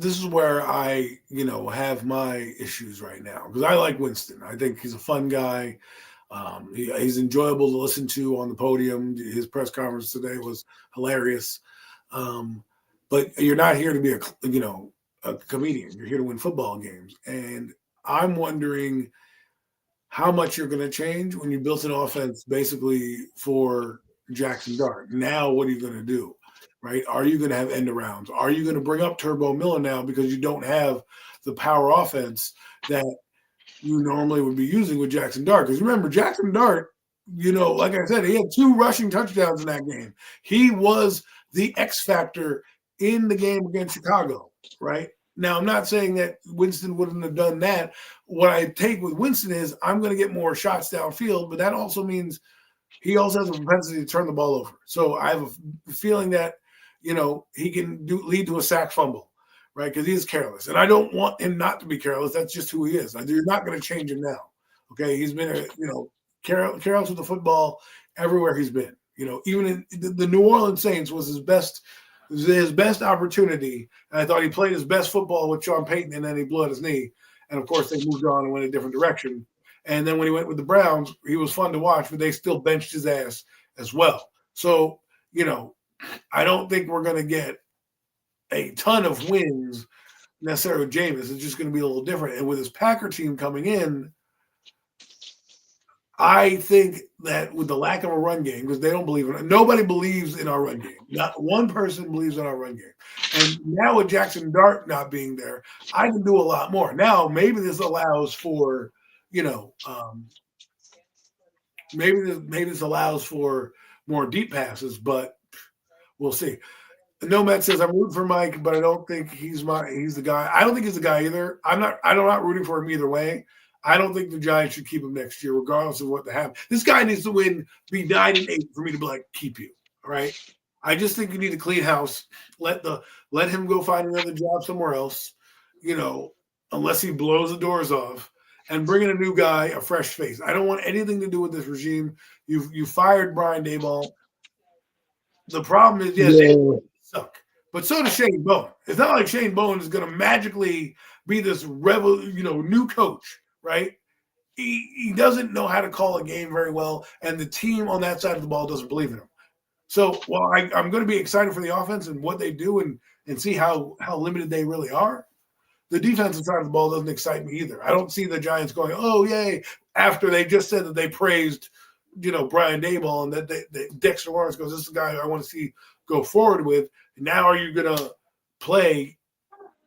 is where I, have my issues right now, because I like Winston. I think he's a fun guy. He's enjoyable to listen to on the podium. His press conference today was hilarious. But you're not here to be a comedian. You're here to win football games. And I'm wondering how much you're going to change when you built an offense basically for Jackson Dart. Now, what are you going to do? Right? Are you going to have end arounds? Are you going to bring up Turbo Miller now because you don't have the power offense that you normally would be using with Jackson Dart? Because remember, Jackson Dart, like I said, he had 2 rushing touchdowns in that game. He was the X factor in the game against Chicago, right? Now, I'm not saying that Winston wouldn't have done that. What I take with Winston is I'm going to get more shots downfield, but that also means he also has a propensity to turn the ball over. So I have a feeling that, he can lead to a sack fumble, right? Because he's careless. And I don't want him not to be careless. That's just who he is. You're not going to change him now, okay? He's been, careless with the football everywhere he's been. Even in the New Orleans Saints was his best opportunity. And I thought he played his best football with Sean Payton, and then he blew out his knee. And, of course, they moved on and went a different direction. And then when he went with the Browns, he was fun to watch, but they still benched his ass as well. So, I don't think we're going to get a ton of wins necessarily with Jameis. It's just going to be a little different. And with his Packer team coming in, I think that with the lack of a run game, because they don't believe in it, nobody believes in our run game. Not one person believes in our run game. And now with Jackson Dart not being there, I can do a lot more. Now, maybe this allows for, maybe this allows for more deep passes, but we'll see. Nomad says, I'm rooting for Mike, but I don't think he's the guy. I don't think he's the guy either. I'm not rooting for him either way. I don't think the Giants should keep him next year, regardless of what they have. This guy needs to be 9-8 for me to be like, keep you. All right. I just think you need to clean house. Let him go find another job somewhere else, unless he blows the doors off, and bring in a new guy, a fresh face. I don't want anything to do with this regime. You fired Brian Daboll. The problem is, they suck. But so does Shane Bowen. It's not like Shane Bowen is going to magically be this new coach, right? He doesn't know how to call a game very well, and the team on that side of the ball doesn't believe in him. So while I'm going to be excited for the offense and what they do and see how limited they really are, the defensive side of the ball doesn't excite me either. I don't see the Giants going, oh, yay, after they just said that they praised Brian Daboll and that Dexter Lawrence goes, this is the guy I want to see go forward with. Now are you going to play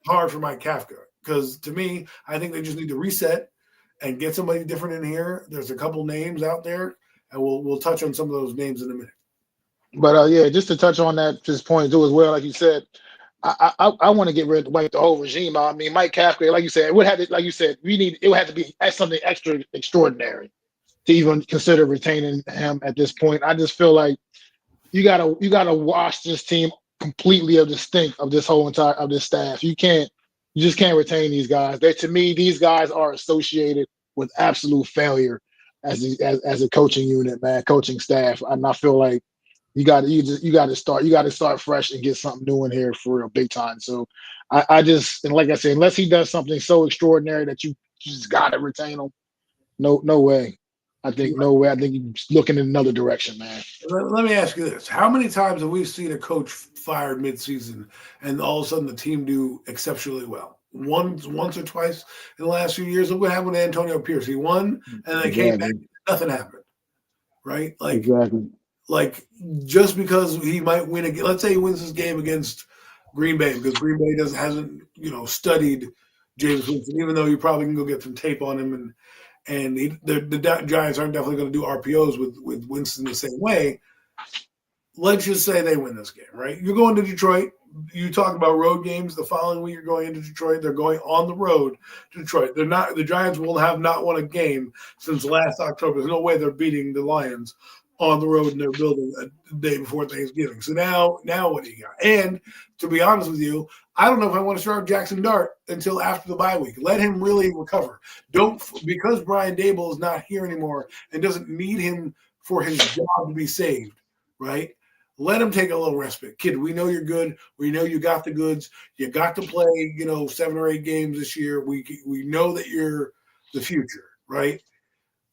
hard for Mike Kafka? Because to me, I think they just need to reset and get somebody different in here. There's a couple names out there, and we'll touch on some of those names in a minute. But yeah, just to touch on that, this point too as well, like you said, I want to get rid of wipe the whole regime out. I mean, Mike Kafka, like you said, it would have to, like you said, it would have to be something extra extraordinary to even consider retaining him at this point. I just feel like you gotta wash this team completely of the stink of this whole entire of this staff. You just can't retain these guys. They to me, these guys are associated with absolute failure as a coaching unit, man, coaching staff. And I feel like you got to start fresh and get something new in here for real, big time. So I just and like I said, unless he does something so extraordinary that you just got to retain him, no way. I think no way. I think he's looking in another direction, man. Let me ask you this: how many times have we seen a coach fired midseason, and all of a sudden the team do exceptionally well? Once or twice in the last few years. Look what happened to Antonio Pierce. He won, and they came back. Exactly. Nothing happened, right? Exactly. Like just because he might win again. Let's say he wins this game against Green Bay because Green Bay hasn't studied James Winston, even though you probably can go get some tape on him the Giants aren't definitely going to do RPOs with Winston the same way. Let's just say they win this game, right? You're going to Detroit. You talk about road games. The following week, you're going into Detroit. They're going on the road to Detroit. They're not. The Giants will have not won a game since last October. There's no way they're beating the Lions on the road in their building a day before Thanksgiving. So now what do you got? And to be honest with you, I don't know if I want to start Jackson Dart until after the bye week. Let him really recover. Because Brian Dable is not here anymore and doesn't need him for his job to be saved, right? Let him take a little respite. Kid, we know you're good. We know you got the goods. You got to play, 7 or 8 games this year. We know that you're the future, right?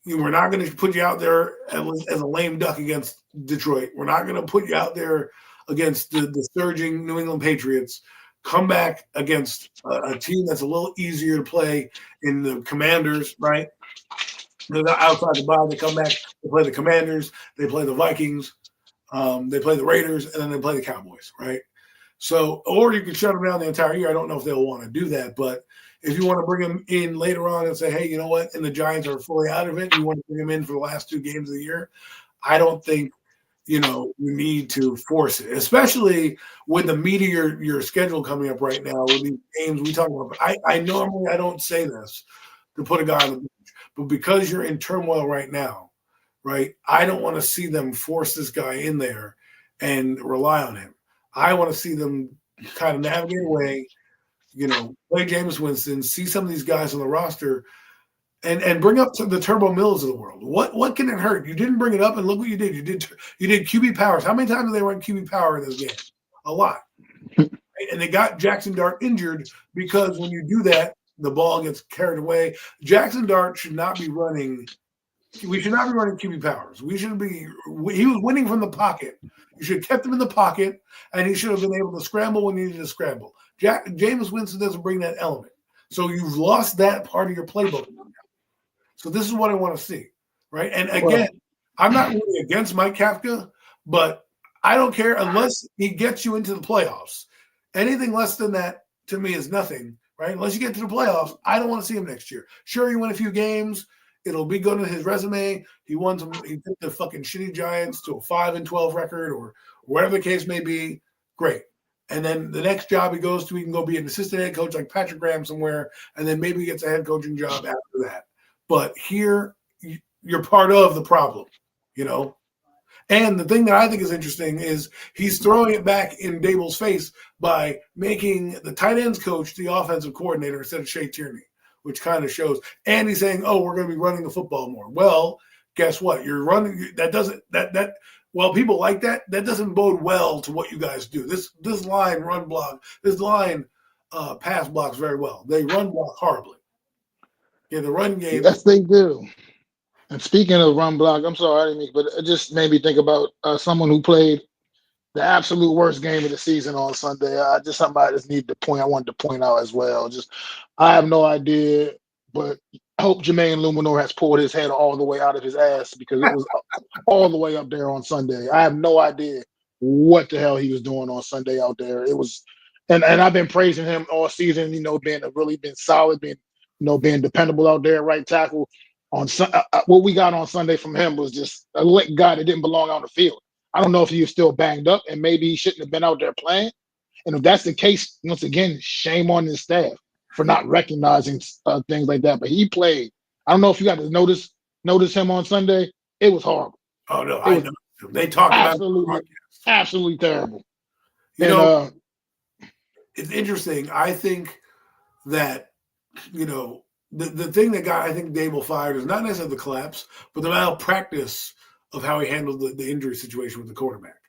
We're not going to put you out there as a lame duck against Detroit. We're not going to put you out there against the surging New England Patriots. Come back against a team that's a little easier to play in the Commanders, right? They're not outside the bye. They come back. They play the Commanders. They play the Vikings. They play the Raiders, and then they play the Cowboys, right? So, or you can shut them down the entire year. I don't know if they'll want to do that, but if you want to bring them in later on and say, hey, you know what, and the Giants are fully out of it, you want to bring them in for the last 2 games of the year, I don't think, you need to force it, especially with the meat of your schedule coming up right now with these games we talk about. I normally I don't say this to put a guy on the bench, but because you're in turmoil right now, right, I don't want to see them force this guy in there and rely on him. I want to see them kind of navigate away, play Jameis Winston, see some of these guys on the roster, and bring up the Turbo Mills of the world. What can it hurt? You didn't bring it up, and look what you did. You did QB powers. How many times did they run QB power in this game? A lot. Right? And they got Jackson Dart injured because when you do that, the ball gets carried away. Jackson Dart should not be running. We should not be running QB powers. He was winning from the pocket. You should have kept him in the pocket, and he should have been able to scramble when he needed to scramble. Jameis Winston doesn't bring that element. So you've lost that part of your playbook. So this is what I want to see, right? And again, I'm not really against Mike Kafka, but I don't care unless he gets you into the playoffs. Anything less than that, to me, is nothing, right? Unless you get to the playoffs, I don't want to see him next year. Sure, you win a few games. It'll be good on his resume. He took the fucking shitty Giants to a 5-12 record or whatever the case may be. Great. And then the next job he goes to, he can go be an assistant head coach like Patrick Graham somewhere, and then maybe he gets a head coaching job after that. But here, you're part of the problem, And the thing that I think is interesting is he's throwing it back in Dable's face by making the tight ends coach the offensive coordinator instead of Shea Tierney, which kind of shows. And he's saying, "Oh, we're going to be running the football more." Well, guess what? You're running. That doesn't that. Well, people like that. That doesn't bode well to what you guys do. This line run block. This line pass blocks very well. They run block horribly. Yeah, the run game. Yes, they do. And speaking of run block, I'm sorry, I didn't mean, but it just made me think about someone who played the absolute worst game of the season on Sunday. Something I just needed to point. I wanted to point out as well. I have no idea, but I hope Jermaine Luminor has pulled his head all the way out of his ass because it was all the way up there on Sunday. I have no idea what the hell he was doing on Sunday out there. It was, and I've been praising him all season. Been solid, being dependable out there at right tackle. What we got on Sunday from him was just a lick guy that didn't belong on the field. I don't know if he was still banged up and maybe he shouldn't have been out there playing. And if that's the case, once again, shame on his staff for not recognizing things like that. But he played. I don't know if you got to notice him on Sunday. It was horrible. Oh no, It I was know. They talked about it on the absolutely, broadcast. absolutely terrible. You And know, it's interesting. I think that, the thing that got, I think, Dable fired is not necessarily the collapse, but the malpractice of how he handled the injury situation with the quarterback.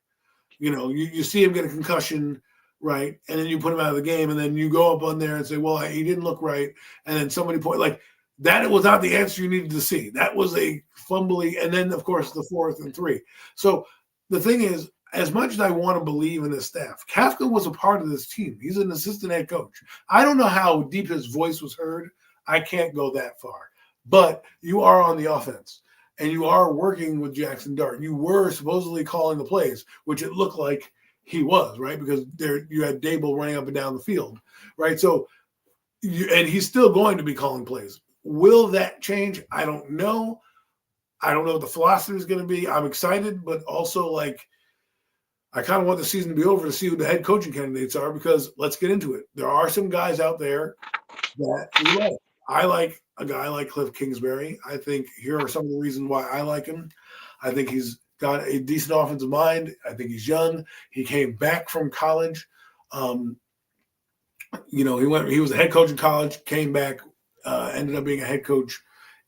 You see him get a concussion, right? And then you put him out of the game, and then you go up on there and say, well, he didn't look right. And then somebody like that was not the answer you needed to see. That was a fumbly, and then, of course, the 4th and 3. So the thing is, as much as I want to believe in his staff, Kafka was a part of this team. He's an assistant head coach. I don't know how deep his voice was heard. I can't go that far. But you are on the offense, and you are working with Jackson Dart. You were supposedly calling the plays, which it looked like he was, right? Because you had Dable running up and down the field, right? So, and he's still going to be calling plays. Will that change? I don't know. I don't know what the philosophy is going to be. I'm excited, but also I kind of want the season to be over to see who the head coaching candidates are, because let's get into it. There are some guys out there that we like. I like a guy like Cliff Kingsbury. I think here are some of the reasons why I like him. I think he's got a decent offensive mind. I think he's young. He came back from college. He was a head coach in college, came back, ended up being a head coach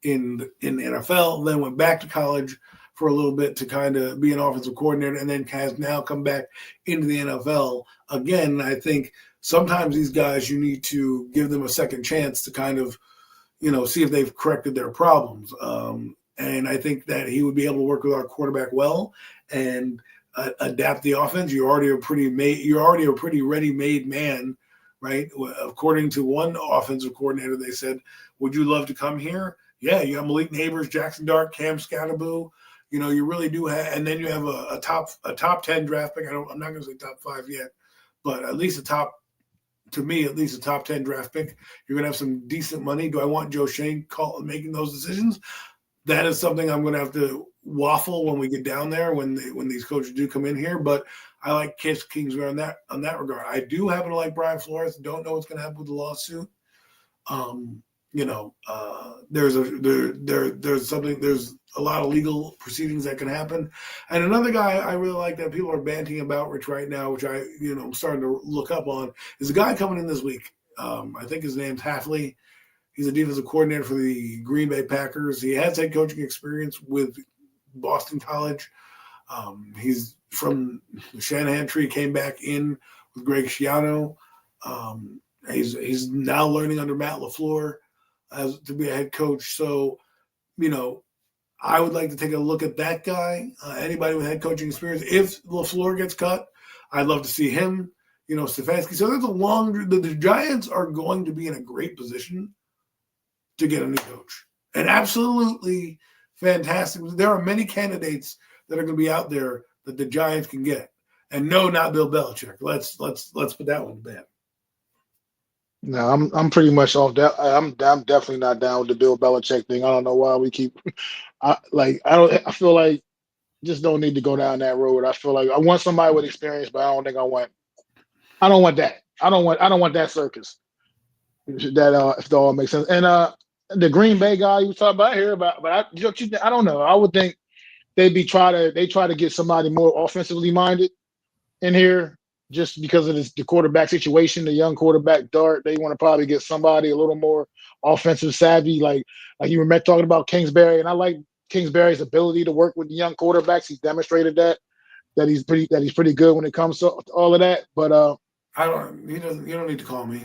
in the NFL, then went back to college for a little bit to kind of be an offensive coordinator, and then has now come back into the NFL again. I think sometimes these guys, you need to give them a second chance to kind of, see if they've corrected their problems. And I think that he would be able to work with our quarterback well and adapt the offense. You're already a pretty ready-made man, right? According to one offensive coordinator, they said, "Would you love to come here?" Yeah, you have Malik Neighbors, Jackson Dart, Cam Scatterboo. You really do have, and then you have a top 10 draft pick. I'm not going to say top 5 yet, but at least a top 10 draft pick. You're going to have some decent money. Do I want Joe Shane making those decisions? That is something I'm going to have to waffle when we get down there, when these coaches do come in here. But I like Kingsbury on that regard. I do happen to like Brian Flores. Don't know what's going to happen with the lawsuit. There's a lot of legal proceedings that can happen. And another guy I really like that people are banting about right now, which I'm starting to look up on, is a guy coming in this week. I think his name's Hafley. He's a defensive coordinator for the Green Bay Packers. He has head coaching experience with Boston College. He's from the Shanahan tree, came back in with Greg Schiano. He's now learning under Matt LaFleur to be a head coach. So, I would like to take a look at that guy. Anybody with head coaching experience. If LaFleur gets cut, I'd love to see him. Stefanski. So there's the Giants are going to be in a great position to get a new coach. And absolutely fantastic. There are many candidates that are going to be out there that the Giants can get. And no, not Bill Belichick. Let's put that one to bed. No, I'm pretty much off that. I'm definitely not down with the Bill Belichick thing. I don't know why we keep. I feel like just don't need to go down that road. I feel like I want somebody with experience, but I don't think I want. I don't want that. I don't want that circus. That if it all makes sense. And the Green Bay guy you talk about here, but I don't know. I would think they try to get somebody more offensively minded in here, just because of the quarterback situation, the young quarterback Dart. They want to probably get somebody a little more offensive savvy, like you were talking about Kingsbury. And I like Kingsbury's ability to work with the young quarterbacks. He's demonstrated that he's pretty good when it comes to all of that. But you don't need to call me.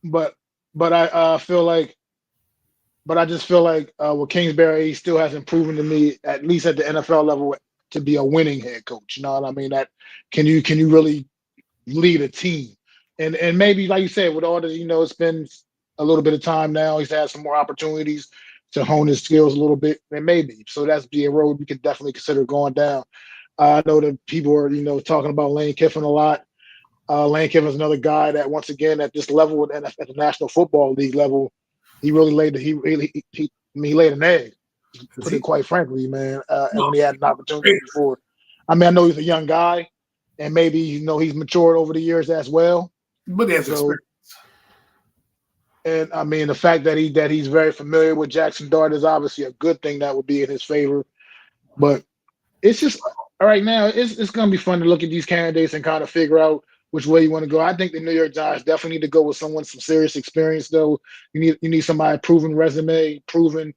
But I feel like. But I just feel like with Kingsbury, he still hasn't proven to me, at least at the NFL level, to be a winning head coach. You know what I mean? That can you really lead a team? And maybe, like you said, with all the, it's been a little bit of time now. He's had some more opportunities to hone his skills a little bit, and maybe. So that's be a road we could definitely consider going down. I know that people are, talking about Lane Kiffin a lot. Lane Kiffin's another guy that, once again, at this level, at the National Football League level, he really laid an egg. Put it quite frankly, man. And when he had an opportunity before, I mean, I know he's a young guy, and maybe he's matured over the years as well. But he has So, experience. and I mean, the fact that he's very familiar with Jackson Dart is obviously a good thing that would be in his favor. But it's just right now, it's going to be fun to look at these candidates and kind of figure out which way you want to go. I think the New York Giants definitely need to go with some serious experience, though. You need somebody proven resume, a proven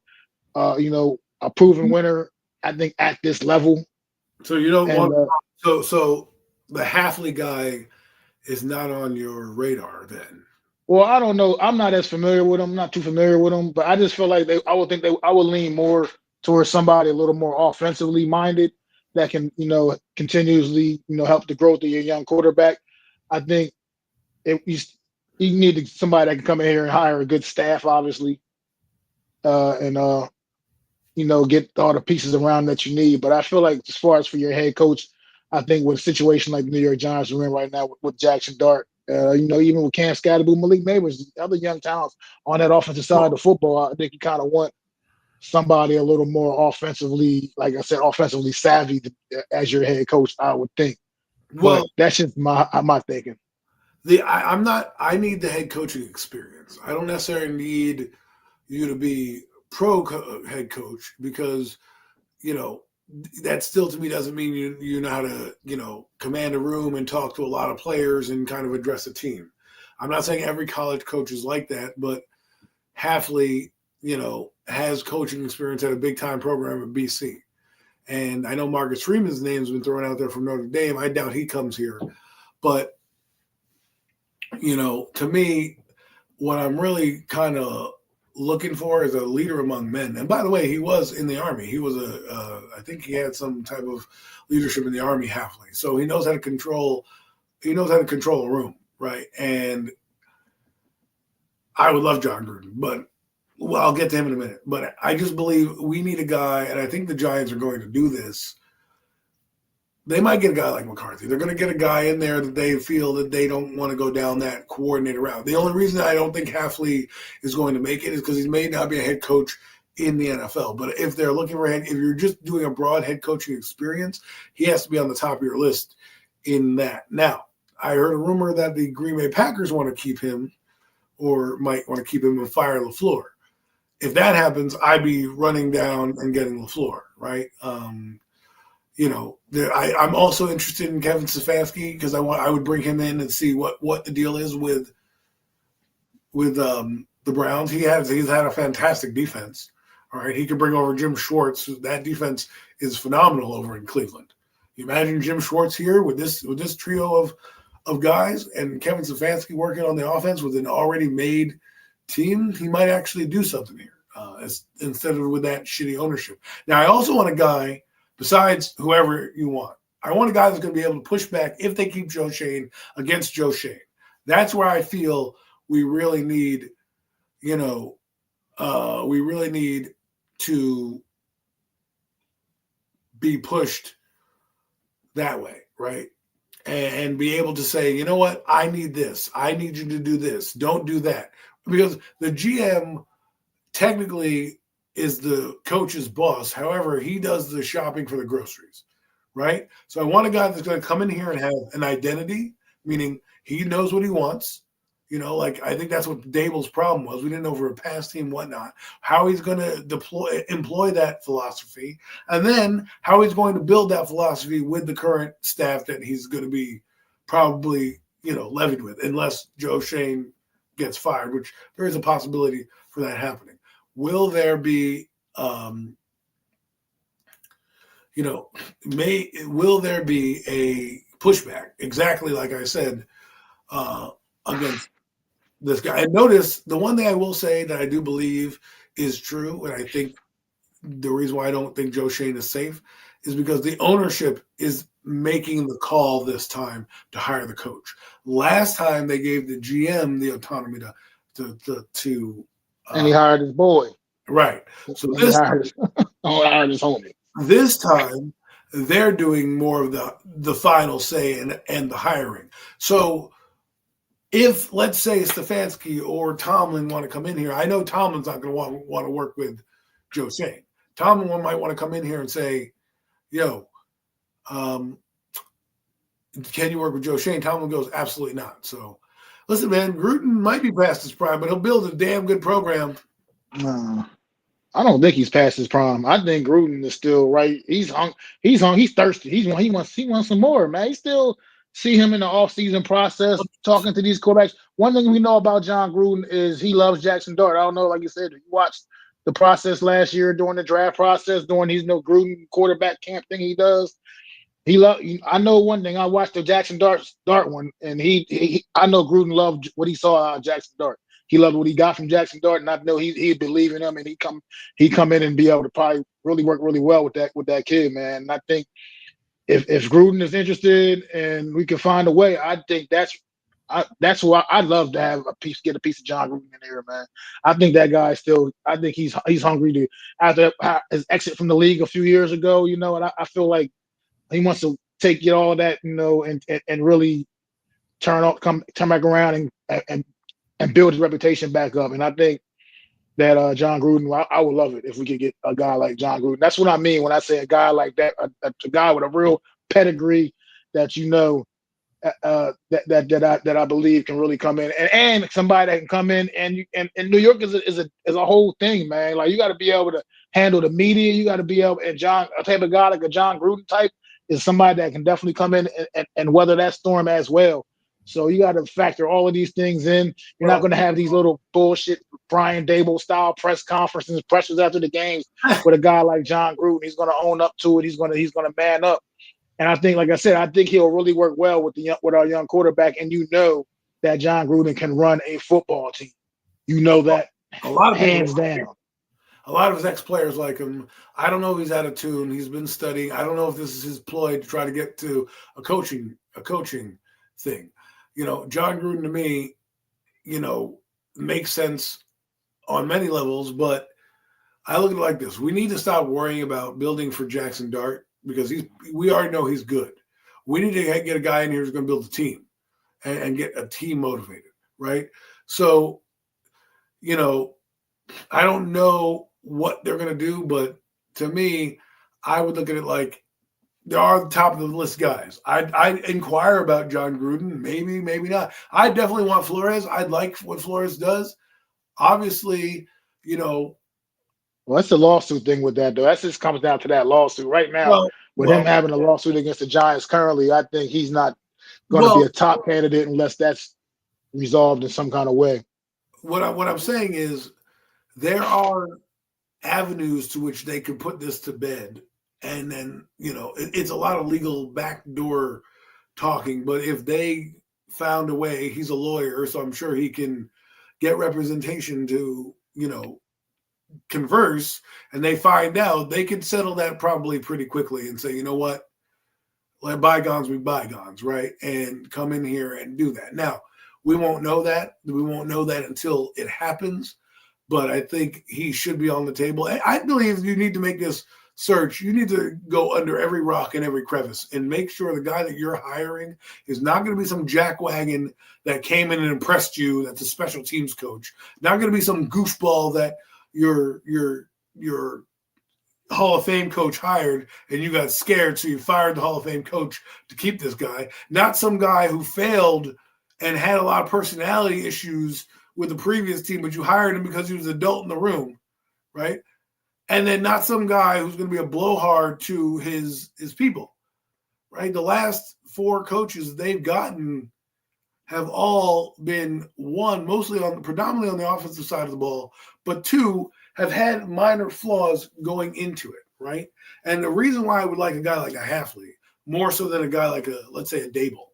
winner. I think at this level, So you don't and want so the Halfley guy is not on your radar then. well, I don't know. I'm not as familiar with them. Not too familiar with them, but I just feel like I would lean more towards somebody a little more offensively minded that can, continuously, help the growth of your young quarterback. I think you need somebody that can come in here and hire a good staff, obviously, and get all the pieces around that you need. But I feel like as far as for your head coach, I think with a situation like the New York Giants are in right now with Jackson Dart, even with Cam Scatterbo, Malik Neighbors, other young talents on that offensive side of the football, I think you kind of want somebody a little more offensively, like I said, offensively savvy as your head coach, I would think. Well, But that's just my thinking. I'm not. I need the head coaching experience. I don't necessarily need you to be head coach because that still to me doesn't mean you know how to command a room and talk to a lot of players and kind of address a team. I'm not saying every college coach is like that, but Halfley has coaching experience at a big time program at BC. And I know Marcus Freeman's name's been thrown out there from Notre Dame. I doubt he comes here. But, to me, what I'm really kind of looking for is a leader among men. And by the way, he was in the Army. He was I think he had some type of leadership in the Army Halfley. So he knows how to control a room, right? And I would love John Gruden, but I'll get to him in a minute. But I just believe we need a guy, and I think the Giants are going to do this. They might get a guy like McCarthy. They're going to get a guy in there that they feel that they don't want to go down that coordinator route. The only reason I don't think Halfley is going to make it is because he may not be a head coach in the NFL. But if they're looking for if you're just doing a broad head coaching experience, he has to be on the top of your list in that. Now, I heard a rumor that the Green Bay Packers want to keep him or might want to keep him and fire LaFleur. If that happens, I'd be running down and getting LaFleur, right? I'm also interested in Kevin Stefanski because I would bring him in and see what the deal is with the Browns. He's had a fantastic defense. All right, he could bring over Jim Schwartz. That defense is phenomenal over in Cleveland. You imagine Jim Schwartz here with this trio of guys and Kevin Stefanski working on the offense with an already made team. He might actually do something here instead of with that shitty ownership. Now, I also want a guy. Besides whoever you want, I want a guy that's going to be able to push back if they keep Joe Schoen against Joe Schoen. That's where I feel we really need, to be pushed that way, right? And be able to say, you know what, I need this. I need you to do this. Don't do that. Because the GM technically is the coach's boss. However, he does the shopping for the groceries, right? So I want a guy that's going to come in here and have an identity, meaning he knows what he wants. I think that's what Dable's problem was. We didn't know for a past team, whatnot, how he's going to employ that philosophy, and then how he's going to build that philosophy with the current staff that he's going to be probably, levied with, unless Joe Schoen gets fired, which there is a possibility for that happening. Will there be, will there be a pushback? Exactly like I said, against this guy. And notice the one thing I will say that I do believe is true, and I think the reason why I don't think Joe Schoen is safe is because the ownership is making the call this time to hire the coach. Last time they gave the GM the autonomy to And he hired his boy. Right. So he hired his homie. This time they're doing more of the final say and the hiring. So if, let's say, Stefanski or Tomlin want to come in here, I know Tomlin's not going to want to work with Joe Schoen. Tomlin might want to come in here and say, yo, Can you work with Joe Shane? Tomlin goes, absolutely not. So, listen, man, Gruden might be past his prime, but he'll build a damn good program. No, I don't think he's past his prime. I think Gruden is still right. He's hung. He's hung. He's thirsty. He wants some more, man. He still see him in the offseason process talking to these quarterbacks. One thing we know about John Gruden is he loves Jackson Dart. I don't know, like you said, you watched the process last year during the draft process, during his Gruden quarterback camp thing he does. I know one thing. I watched the Jackson Dart one, and I know Gruden loved what he saw out of Jackson Dart. He loved what he got from Jackson Dart, and I know he believe in him, and he come in and be able to probably really work really well with that kid, man. And I think if Gruden is interested and we can find a way, I think that's why I'd love to get a piece of John Gruden in here, man. I think that guy still. I think he's hungry to after his exit from the league a few years ago, and I feel like he wants to take all of that, and really come back around and build his reputation back up. And I think that John Gruden, I would love it if we could get a guy like John Gruden. That's what I mean when I say a guy like that, a guy with a real pedigree that that I believe can really come in, and somebody that can come in and New York is a whole thing, man. Like you got to be able to handle the media. You got to be able, and a type of guy like a John Gruden type is somebody that can definitely come in and weather that storm as well. So you got to factor all of these things in. You're not going to have these little bullshit Brian Dable style press conferences, pressures after the games with a guy like John Gruden. He's going to own up to it. He's going to man up. And I think, like I said, I think he'll really work well with our young quarterback. And that John Gruden can run a football team. That a lot of hands down. A lot of his ex-players like him. I don't know if he's out of tune. He's been studying. I don't know if this is his ploy to try to get to a coaching thing. John Gruden to me, makes sense on many levels, but I look at it like this. We need to stop worrying about building for Jackson Dart because we already know he's good. We need to get a guy in here who's going to build a team and get a team motivated, right? So, I don't know what they're going to do, but to me, I would look at it like there are the top of the list guys. I'd inquire about John Gruden, maybe not. I definitely want Flores. I'd like what Flores does. Obviously, Well, that's the lawsuit thing with that, though. That just comes down to that lawsuit. Right now, with him having a lawsuit against the Giants currently, I think he's not going to be a top candidate unless that's resolved in some kind of way. What I'm saying is there are avenues to which they could put this to bed. And then, it's a lot of legal backdoor talking. But if they found a way, he's a lawyer, so I'm sure he can get representation to, converse. And they find out, they could settle that probably pretty quickly and say, you know what, let bygones be bygones, right? And come in here and do that. Now, we won't know that. We won't know that until it happens. But I think he should be on the table. I believe you need to make this search. You need to go under every rock and every crevice and make sure the guy that you're hiring is not going to be some jackwagon that came in and impressed you. That's a special teams coach. Not going to be some goofball that your Hall of Fame coach hired and you got scared, so you fired the Hall of Fame coach to keep this guy. Not some guy who failed and had a lot of personality issues with the previous team, but you hired him because he was an adult in the room, right? And then not some guy who's going to be a blowhard to his people, right? The last 4 coaches they've gotten have all been, one, predominantly on the offensive side of the ball, but 2, have had minor flaws going into it, right? And the reason why I would like a guy like a Hafley more so than a guy like let's say a Dable,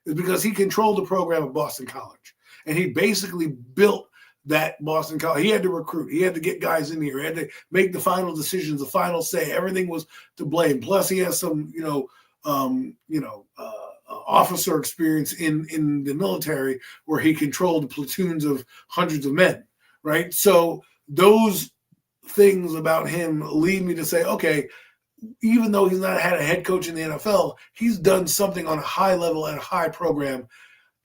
is because he controlled the program at Boston College. And he basically built that Boston College. He had to recruit. He had to get guys in here. He had to make the final decisions, the final say. Everything was to blame. Plus, he has some, officer experience in the military where he controlled platoons of hundreds of men, right? So those things about him lead me to say, okay, even though he's not had a head coach in the NFL, he's done something on a high level at a high program.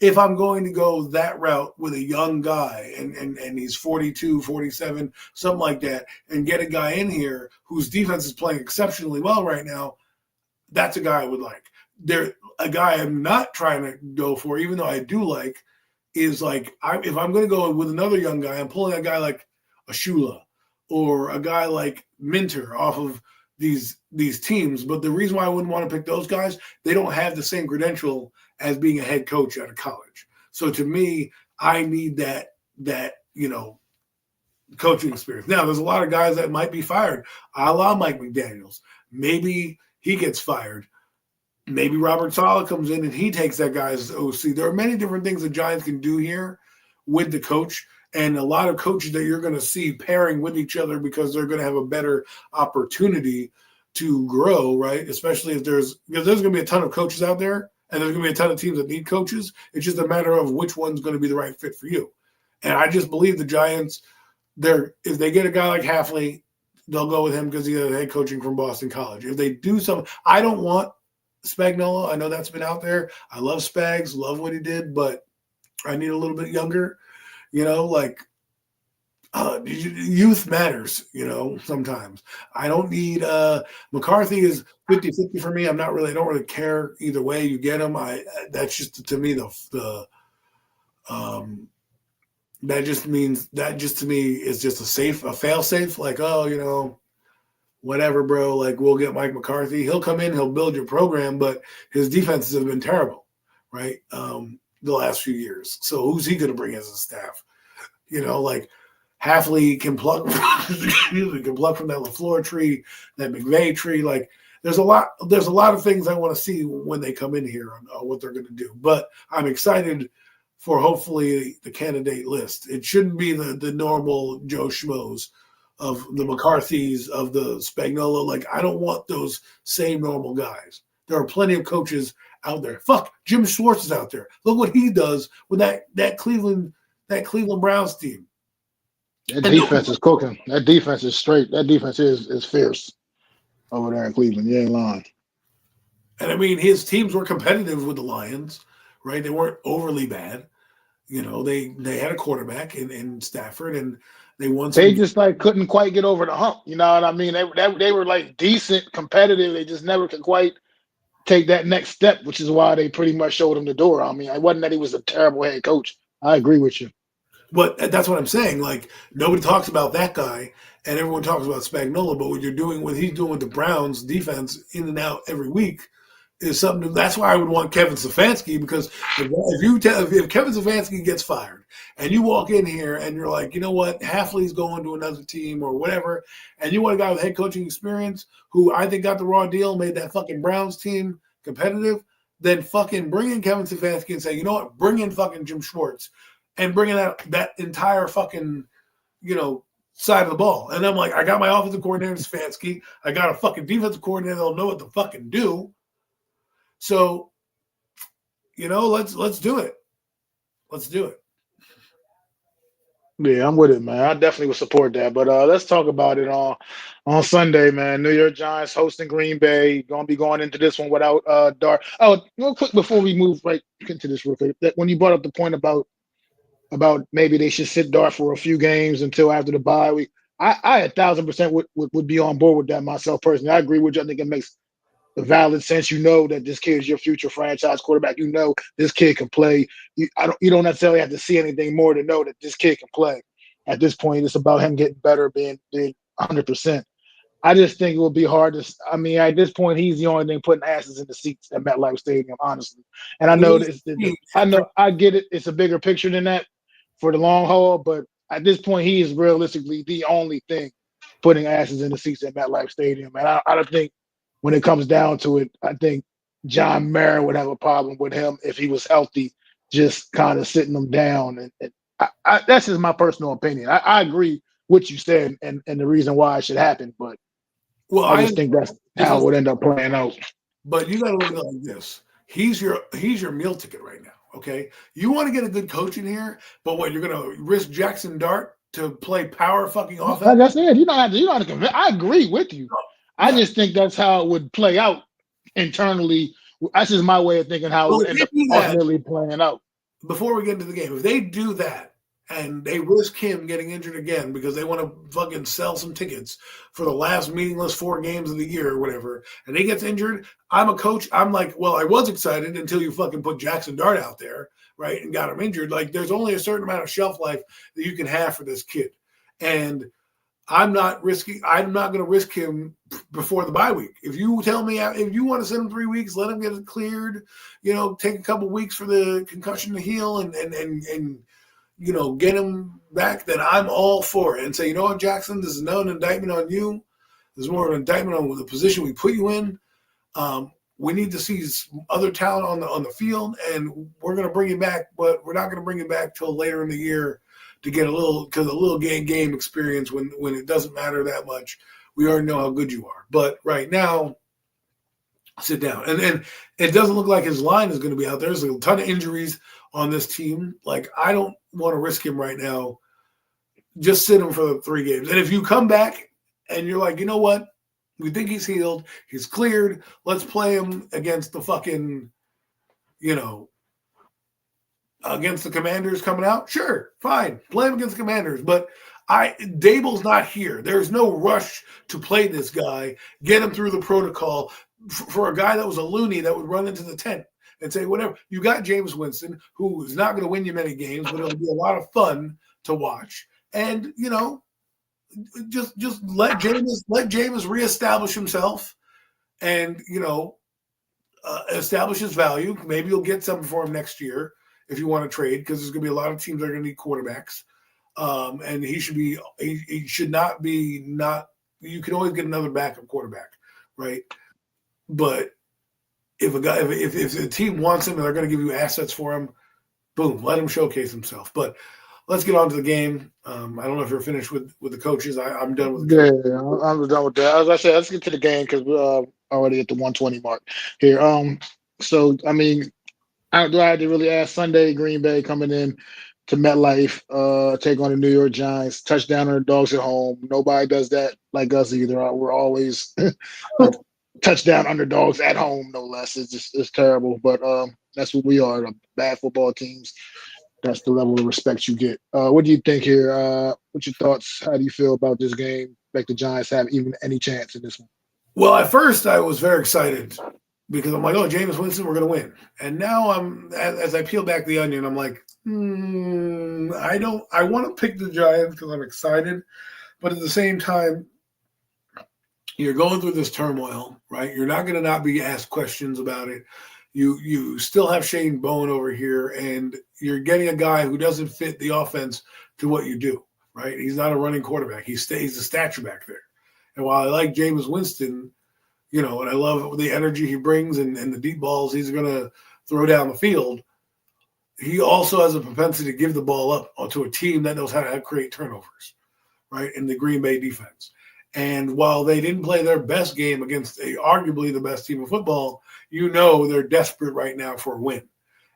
If I'm going to go that route with a young guy and he's 42, 47, something like that, and get a guy in here whose defense is playing exceptionally well right now, That's a guy I would like. A guy I'm not trying to go for, even though I do like, is like if I'm going to go with another young guy, I'm pulling a guy like a Shula or a guy like Minter off of these teams. But the reason why I wouldn't want to pick those guys, they don't have the same credential as being a head coach at a college. So to me, I need that coaching experience. Now, there's a lot of guys that might be fired, a la Mike McDaniels. Maybe he gets fired. Maybe Robert Saleh comes in and he takes that guy's OC. There are many different things the Giants can do here with the coach, and a lot of coaches that you're going to see pairing with each other because they're going to have a better opportunity to grow, right? Especially because there's going to be a ton of coaches out there, and there's going to be a ton of teams that need coaches. It's just a matter of which one's going to be the right fit for you. And I just believe the Giants, if they get a guy like Hafley, they'll go with him because he had head coaching from Boston College. If they do something, I don't want Spagnuolo. I know that's been out there. I love Spags, love what he did, but I need a little bit younger. Youth matters, sometimes. I don't need McCarthy is 50-50 for me. I don't really care either way you get him. That's just to me that just to me is just a fail safe. Like, whatever, bro. Like, we'll get Mike McCarthy. He'll come in, he'll build your program, but his defenses have been terrible, right? The last few years. So who's he going to bring as a staff? Hafley can pluck from that LaFleur tree, that McVay tree. Like, there's a lot of things I want to see when they come in here on what they're going to do. But I'm excited for hopefully the candidate list. It shouldn't be the normal Joe Schmoes of the McCarthys, of the Spagnuolo. Like, I don't want those same normal guys. There are plenty of coaches out there. Fuck, Jim Schwartz is out there. Look what he does with that Cleveland Browns team. That defense is cooking. That defense is straight. That defense is fierce over there in Cleveland. You ain't lying. And I mean, his teams were competitive with the Lions, right? They weren't overly bad. They had a quarterback in Stafford, and they won. They just couldn't quite get over the hump. You know what I mean? They were like decent, competitive. They just never could quite take that next step, which is why they pretty much showed him the door. I mean, it wasn't that he was a terrible head coach. I agree with you. But that's what I'm saying. Like, nobody talks about that guy, and everyone talks about Spagnuolo. But what he's doing with the Browns defense in and out every week is something. That's why I would want Kevin Stefanski, because if Kevin Stefanski gets fired and you walk in here and you're like, you know what, Hafley's going to another team or whatever, and you want a guy with head coaching experience who I think got the raw deal, made that fucking Browns team competitive, then fucking bring in Kevin Stefanski and say, you know what, bring in fucking Jim Schwartz. And bringing that entire fucking, side of the ball. And I'm like, I got my offensive coordinator, Stefanski. I got a fucking defensive coordinator that'll know what to fucking do. So, let's do it. Let's do it. Yeah, I'm with it, man. I definitely would support that. But let's talk about it on Sunday, man. New York Giants hosting Green Bay. Gonna be going into this one without Dart. Oh, real quick before we move right into this real quick, that when you brought up the point about maybe they should sit Dart for a few games until after the bye week. I 1,000% would be on board with that myself personally. I agree with you. I think it makes a valid sense. You know that this kid is your future franchise quarterback. You know this kid can play. You don't necessarily have to see anything more to know that this kid can play. At this point, it's about him getting better, being 100%. I just think it will be hard to. I mean, at this point, he's the only thing putting asses in the seats at MetLife Stadium, honestly. And I know I get it. It's a bigger picture than that for the long haul, but at this point, he is realistically the only thing putting asses in the seats at MetLife Stadium. And I don't think, when it comes down to it, I think John Mara would have a problem with him if he was healthy, just kind of sitting him down. And that's just my personal opinion. I agree with what you said and the reason why it should happen, but I just think that's how it would end up playing out. But you got to look at it like this. He's your meal ticket right now. Okay, you want to get a good coach in here, but what, you're going to risk Jackson Dart to play power fucking offense? Like I said, you don't have to convince. I agree with you. I just think that's how it would play out internally. That's just my way of thinking how it would end up ultimately playing out. Before we get into the game, if they do that, and they risk him getting injured again because they want to fucking sell some tickets for the last meaningless 4 games of the year or whatever, and he gets injured, I'm a coach. I'm like, well, I was excited until you fucking put Jackson Dart out there, right, and got him injured. Like, there's only a certain amount of shelf life that you can have for this kid. And I'm not going to risk him before the bye week. If you tell me, if you want to send him 3 weeks, let him get it cleared, take a couple weeks for the concussion to heal and get him back, then I'm all for it. And say, you know what, Jackson, this is not an indictment on you. This is more of an indictment on the position we put you in. We need to see other talent on the field, and we're going to bring you back, but we're not going to bring you back till later in the year to get a little game experience when it doesn't matter that much. We already know how good you are. But right now, sit down. And it doesn't look like his line is going to be out there. There's a ton of injuries on this team. Like, I don't want to risk him right now. Just sit him for the 3 games. And if you come back and you're like, you know what? We think he's healed. He's cleared. Let's play him against the fucking, against the Commanders coming out. Sure, fine. Play him against the Commanders. But Dable's not here. There's no rush to play this guy, get him through the protocol for a guy that was a loony that would run into the tent and say whatever. You got Jameis Winston, who is not going to win you many games, but it'll be a lot of fun to watch. And, just let Jameis reestablish himself and, establish his value. Maybe you'll get something for him next year if you want to trade, because there's going to be a lot of teams that are going to need quarterbacks. And he should not be you can always get another backup quarterback, right? But if the team wants him and they're going to give you assets for him, boom, let him showcase himself. But let's get on to the game. I don't know if you're finished with the coaches. I'm done with the coaches. Yeah, I'm done with that. As I said, let's get to the game because we're already at the 120 mark here. So I mean, I'm glad to really ask Sunday, Green Bay coming in to MetLife, take on the New York Giants, touchdown underdogs at home. Nobody does that like us either. We're always touchdown underdogs at home, no less. It's terrible, but that's what we are. The bad football teams. That's the level of respect you get. What do you think here? What's your thoughts? How do you feel about this game? Like the Giants have even any chance in this one? Well, at first I was very excited because I'm like, oh, Jameis Winston, we're going to win. And now as I peel back the onion, I'm like, I want to pick the Giants because I'm excited. But at the same time, you're going through this turmoil, right? You're not going to not be asked questions about it. You still have Shane Bowen over here, and you're getting a guy who doesn't fit the offense to what you do, right? He's not a running quarterback. He's a stature back there. And while I like Jameis Winston, and I love the energy he brings and the deep balls he's going to throw down the field, he also has a propensity to give the ball up to a team that knows how to create turnovers, right, in the Green Bay defense. And while they didn't play their best game against arguably the best team in football, they're desperate right now for a win.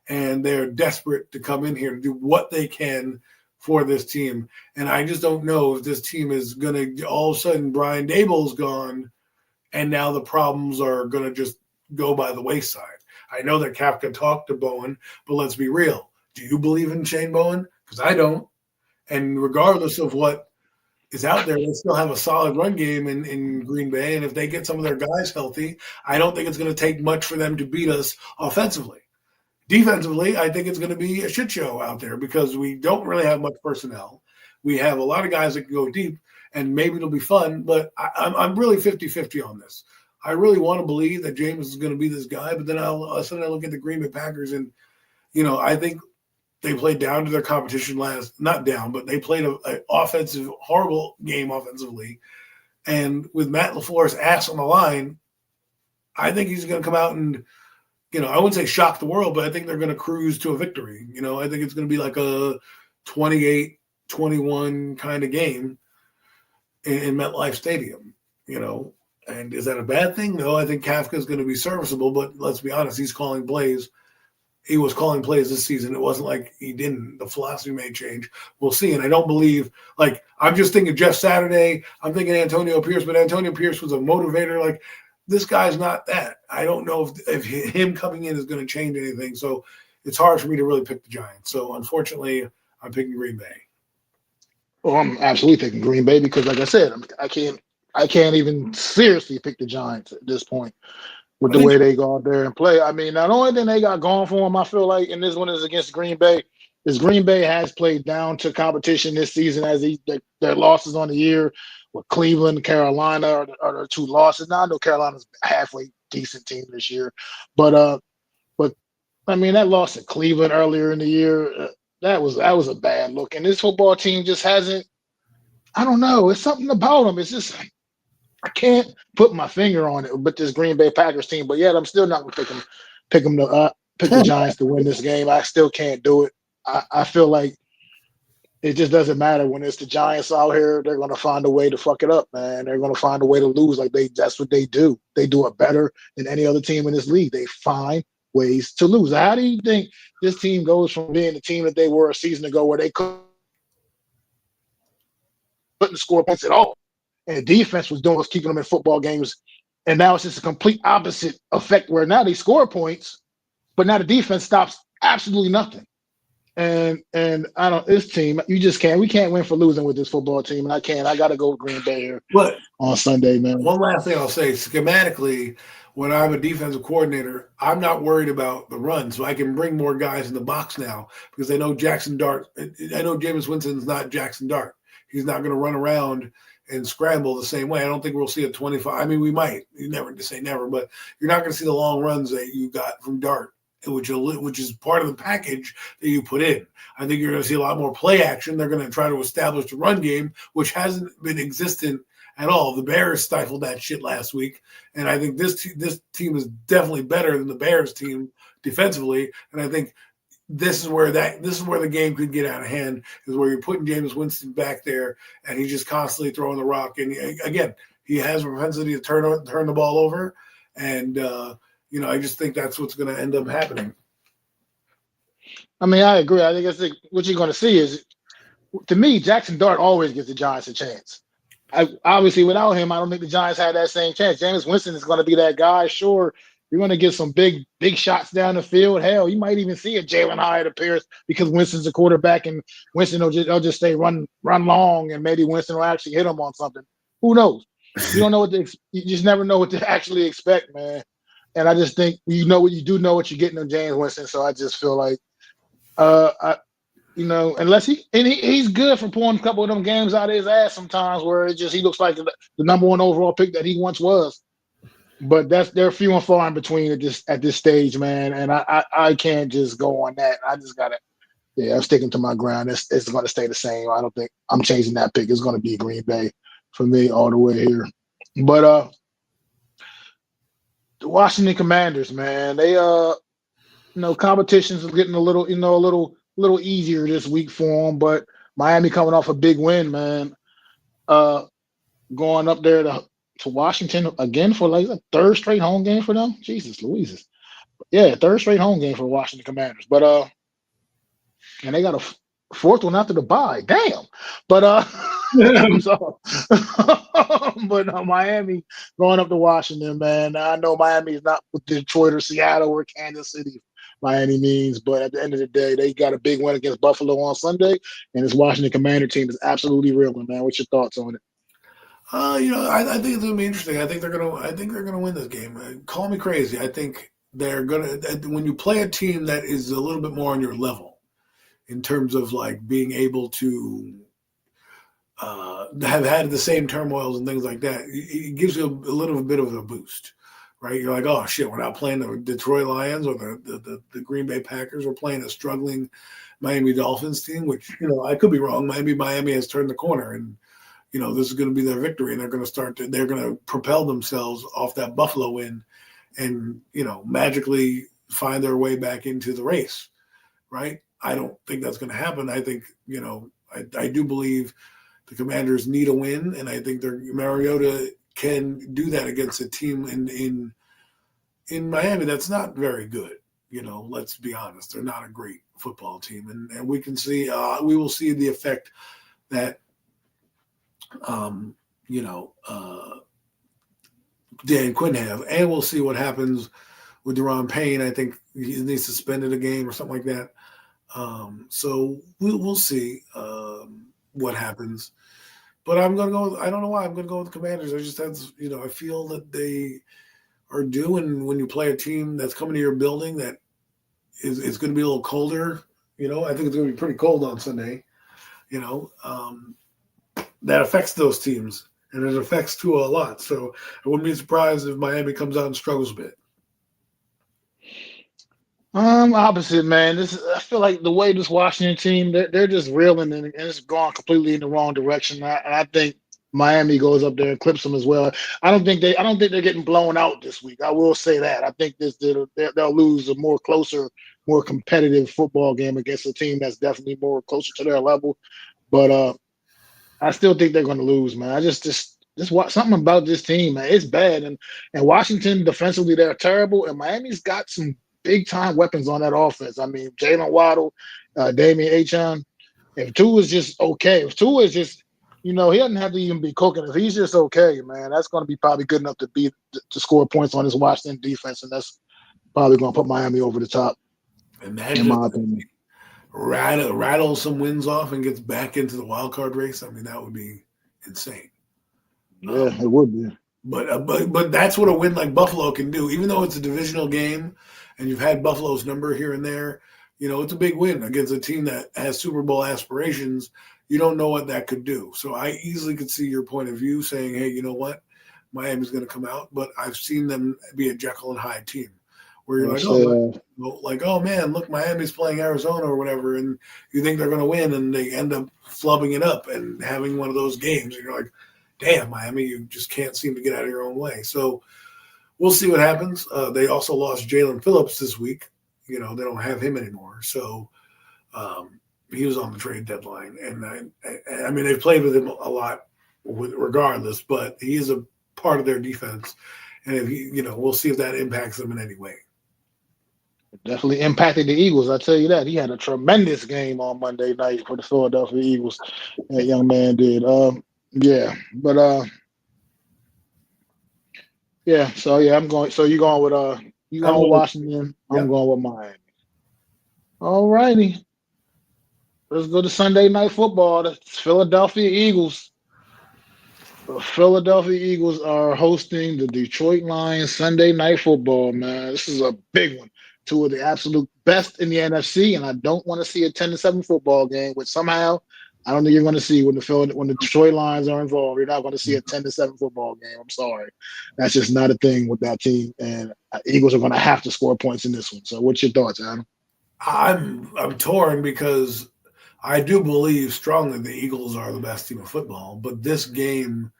And they're desperate to come in here to do what they can for this team. And I just don't know if this team is going to all of a sudden Brian Dable's gone and now the problems are going to just go by the wayside. I know that Kafka talked to Bowen, but let's be real. Do you believe in Shane Bowen? Because I don't. And regardless of what is out there, they still have a solid run game in Green Bay. And if they get some of their guys healthy, I don't think it's going to take much for them to beat us offensively. Defensively, I think it's going to be a shit show out there because we don't really have much personnel. We have a lot of guys that can go deep, and maybe it'll be fun, but I'm really 50-50 on this. I really want to believe that Jameis is going to be this guy, but then suddenly I look at the Green Bay Packers, and, I think they played down to their competition not down, but they played an horrible game offensively. And with Matt LaFleur's ass on the line, I think he's going to come out and, I wouldn't say shock the world, but I think they're going to cruise to a victory. I think it's going to be like a 28-21 kind of game in MetLife Stadium, And is that a bad thing? No, I think Kafka is going to be serviceable, but let's be honest, he's calling plays. He was calling plays this season. It wasn't like he didn't. The philosophy may change. We'll see. And I don't believe, I'm just thinking Jeff Saturday. I'm thinking Antonio Pierce, but Antonio Pierce was a motivator. This guy's not that. I don't know if him coming in is going to change anything. So it's hard for me to really pick the Giants. So unfortunately, I'm picking Green Bay. Well, I'm absolutely picking Green Bay because, like I said, I can't even seriously pick the Giants at this point with I the think way they go out there and play. I mean, now the only thing they got going for them, I feel like, in this one is against Green Bay, is Green Bay has played down to competition this season as their losses on the year with Cleveland, Carolina are their two losses. Now I know Carolina's a halfway decent team this year, but I mean that loss at Cleveland earlier in the year, that was a bad look, and this football team just hasn't. I don't know. It's something about them. It's just I can't put my finger on it. But this Green Bay Packers team, but yet I'm still not gonna pick them to pick the Giants to win this game. I still can't do it. I feel like it just doesn't matter when it's the Giants out here. They're gonna find a way to fuck it up, man. They're gonna find a way to lose. That's what they do. They do it better than any other team in this league. They find ways to lose. How do you think this team goes from being the team that they were a season ago, where they couldn't score points at all, and the defense was keeping them in football games, and now it's just a complete opposite effect where now they score points, but now the defense stops absolutely nothing. And I don't this team, you just can't. We can't win for losing with this football team, and I can't. I got to go with Green Bay here But on Sunday, man. one last thing I'll say, schematically, when I'm a defensive coordinator, I'm not worried about the run, so I can bring more guys in the box now because I know Jackson Dart. I know Jameis Winston's not Jackson Dart. He's not going to run around and scramble the same way. I don't think we'll see a 25. I mean, we might. You never to say never, but you're not going to see the long runs that you got from Dart, which is part of the package that you put in. I think you're going to see a lot more play action. They're going to try to establish the run game, which hasn't been existent at all. The Bears stifled that shit last week, and I think this team is definitely better than the Bears team defensively. And I think this is where the game could get out of hand, is where you're putting Jameis Winston back there, and he's just constantly throwing the rock. And again, he has a propensity to turn the ball over, and I just think that's what's going to end up happening. I mean, I agree. I think what you're going to see is, to me, Jackson Dart always gives the Giants a chance. Obviously, without him, I don't think the Giants had that same chance. Jameis Winston is going to be that guy. Sure, you're going to get some big shots down the field. Hell, you might even see a Jalen Hyatt appearance because Winston's a quarterback, and Winston will just stay run long, and maybe Winston will actually hit him on something. Who knows? You don't know you just never know what to actually expect, man. And I just think you do know what you're getting on James Winston. So I just feel like, unless he's good for pulling a couple of them games out of his ass sometimes, where he looks like the number one overall pick that he once was. But they're few and far in between at this stage, man. And I can't just go on that. I just gotta, I'm sticking to my ground. It's going to stay the same. I don't think I'm changing that pick. It's going to be Green Bay for me all the way here. But the Washington Commanders, man, they competitions are getting a little easier this week for them. But Miami coming off a big win, man. Going up there to Washington again for like a third straight home game for them. Jesus Louises. Yeah, third straight home game for the Washington Commanders. But and they got a fourth one after the bye. Damn. But but Miami going up to Washington, man. I know Miami is not with Detroit or Seattle or Kansas City by any means, but at the end of the day, they got a big win against Buffalo on Sunday, and this Washington Commander team is absolutely real, man. What's your thoughts on it? I think it's gonna be interesting. I think they're gonna win this game. Call me crazy. I think they're gonna, when you play a team that is a little bit more on your level in terms of like being able to have had the same turmoils and things like that, it gives you a little bit of a boost, right? You're like, oh shit, we're not playing the Detroit Lions or the Green Bay Packers. We're playing a struggling Miami Dolphins team, which I could be wrong. Maybe Miami has turned the corner and. This is going to be their victory, and they're going to propel themselves off that Buffalo win and, magically find their way back into the race, right? I don't think that's going to happen. I think, I do believe the Commanders need a win, and I think Mariota can do that against a team in Miami that's not very good. Let's be honest. They're not a great football team, and we will see the effect that Dan Quinn have, and we'll see what happens with Deron Payne. I think he needs suspended a game or something like that. So we'll see what happens. But I'm gonna go. I don't know why I'm gonna go with the Commanders. I just have, I feel that they are due, and when you play a team that's coming to your building that is it's going to be a little colder. I think it's going to be pretty cold on Sunday. You know, that affects those teams, and it affects Tua a lot. So I wouldn't be surprised if Miami comes out and struggles a bit. Opposite, man. I feel like the way this Washington team, they're just reeling and it's gone completely in the wrong direction. I think Miami goes up there and clips them as well. I don't think they're getting blown out this week. I will say that. I think they'll lose a more closer, more competitive football game against a team that's definitely more closer to their level. But I still think they're going to lose, man. I just watch something about this team, man. It's bad, and Washington defensively they're terrible, and Miami's got some big time weapons on that offense. I mean, Jalen Waddle, Damian Achon. If Tua is just okay, if Tua is just he doesn't have to even be cooking. If he's just okay, man, that's going to be probably good enough to score points on this Washington defense, and that's probably going to put Miami over the top, in Imagine my opinion. rattle some wins off and gets back into the wild card race. I mean, that would be insane. Yeah, it would be. But that's what a win like Buffalo can do. Even though it's a divisional game, and you've had Buffalo's number here and there, it's a big win against a team that has Super Bowl aspirations. You don't know what that could do. So I easily could see your point of view saying, hey, you know what? Miami's going to come out, but I've seen them be a Jekyll and Hyde team where you're oh man, look, Miami's playing Arizona or whatever, and you think they're going to win, and they end up flubbing it up and having one of those games, and you're like, damn, Miami, you just can't seem to get out of your own way. So we'll see what happens. They also lost Jalen Phillips this week. They don't have him anymore. So he was on the trade deadline, and I mean they've played with him a lot, regardless. But he is a part of their defense, and if we'll see if that impacts them in any way. Definitely impacted the Eagles. I tell you that. He had a tremendous game on Monday night for the Philadelphia Eagles. That young man did. Yeah, but yeah. So yeah, I'm going. So you going with you going with Washington? Yep. I'm going with Miami. All righty. Let's go to Sunday Night Football. The Philadelphia Eagles. The Philadelphia Eagles are hosting the Detroit Lions Sunday Night Football, man. This is a big one. Two of the absolute best in the NFC, and I don't want to see a 10-7 football game, which somehow I don't think you're going to see when the Detroit Lions are involved. You're not going to see a 10-7 football game. I'm sorry. That's just not a thing with that team, and Eagles are going to have to score points in this one. So what's your thoughts, Adam? I'm torn because I do believe strongly the Eagles are the best team of football, but this game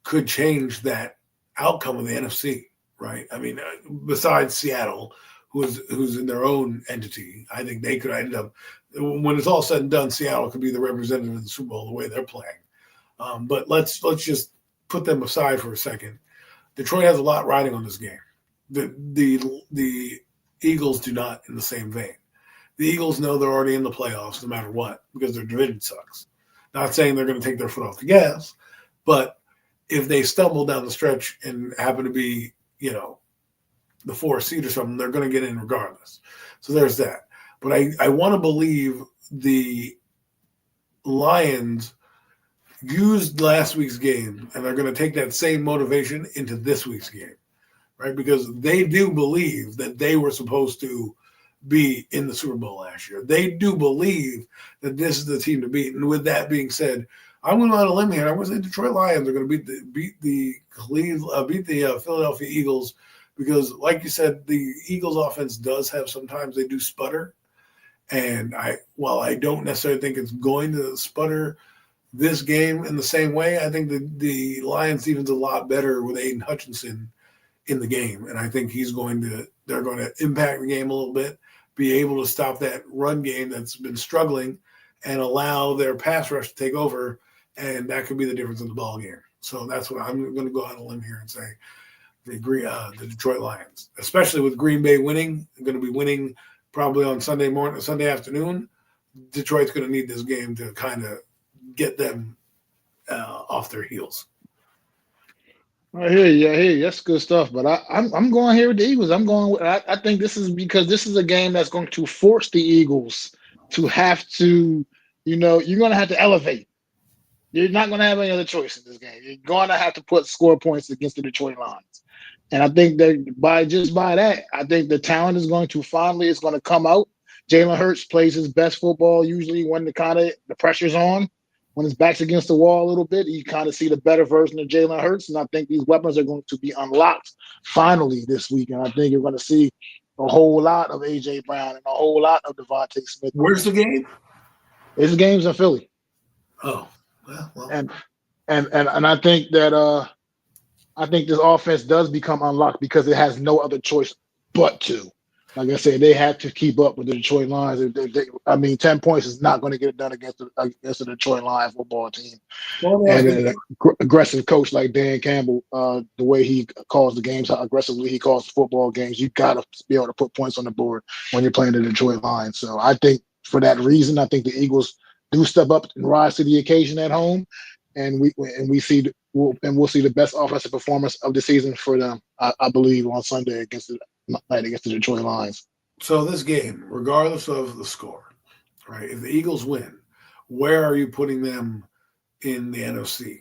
could change that outcome of the NFC, right? I mean, besides Seattle, who's in their own entity, I think they could end up, when it's all said and done, Seattle could be the representative of the Super Bowl the way they're playing. But let's just put them aside for a second. Detroit has a lot riding on this game. The Eagles do not in the same vein. The Eagles know they're already in the playoffs no matter what because their division sucks. Not saying they're going to take their foot off the gas, but if they stumble down the stretch and happen to be, the 4th seed or something, they're going to get in regardless. So there's that. But I want to believe the Lions used last week's game and they're going to take that same motivation into this week's game, right? Because they do believe that they were supposed to be in the Super Bowl last year. They do believe that this is the team to beat. And with that being said, I'm going on a limb here. I'm going to say Detroit Lions are going to beat the Philadelphia Eagles because, like you said, the Eagles' offense does have sometimes they do sputter, and while I don't necessarily think it's going to sputter this game in the same way, I think the Lions' defense is a lot better with Aiden Hutchinson in the game, and I think they're going to impact the game a little bit, be able to stop that run game that's been struggling, and allow their pass rush to take over. And that could be the difference in the ball game. So that's what I'm going to go out on a limb here and say the Detroit Lions, especially with Green Bay winning, they're going to be winning probably on Sunday afternoon. Detroit's going to need this game to kind of get them off their heels. I hear you. That's good stuff. But I'm going here with the Eagles. I think this is because this is a game that's going to force the Eagles to have to, you're going to have to elevate. You're not going to have any other choice in this game. You're going to have to put score points against the Detroit Lions. And I think that by that, I think the talent is going to finally it's going to come out. Jalen Hurts plays his best football usually when the pressure's on, when his back's against the wall a little bit. You kind of see the better version of Jalen Hurts, and I think these weapons are going to be unlocked finally this week. And I think you're going to see a whole lot of AJ Brown and a whole lot of Devontae Smith. Where's the game? It's games in Philly. Oh, well. And I think that I think this offense does become unlocked because it has no other choice but to. Like I said, they have to keep up with the Detroit Lions. 10 points is not going to get it done against the Detroit Lions football team. And an aggressive coach like Dan Campbell, the way he calls the games, how aggressively he calls the football games, you got to be able to put points on the board when you're playing the Detroit Lions. So I think for that reason, I think the Eagles do step up and rise to the occasion at home, and we'll see the best offensive performance of the season for them. I believe on Sunday against the Detroit Lions. So this game, regardless of the score, right? If the Eagles win, where are you putting them in the NFC?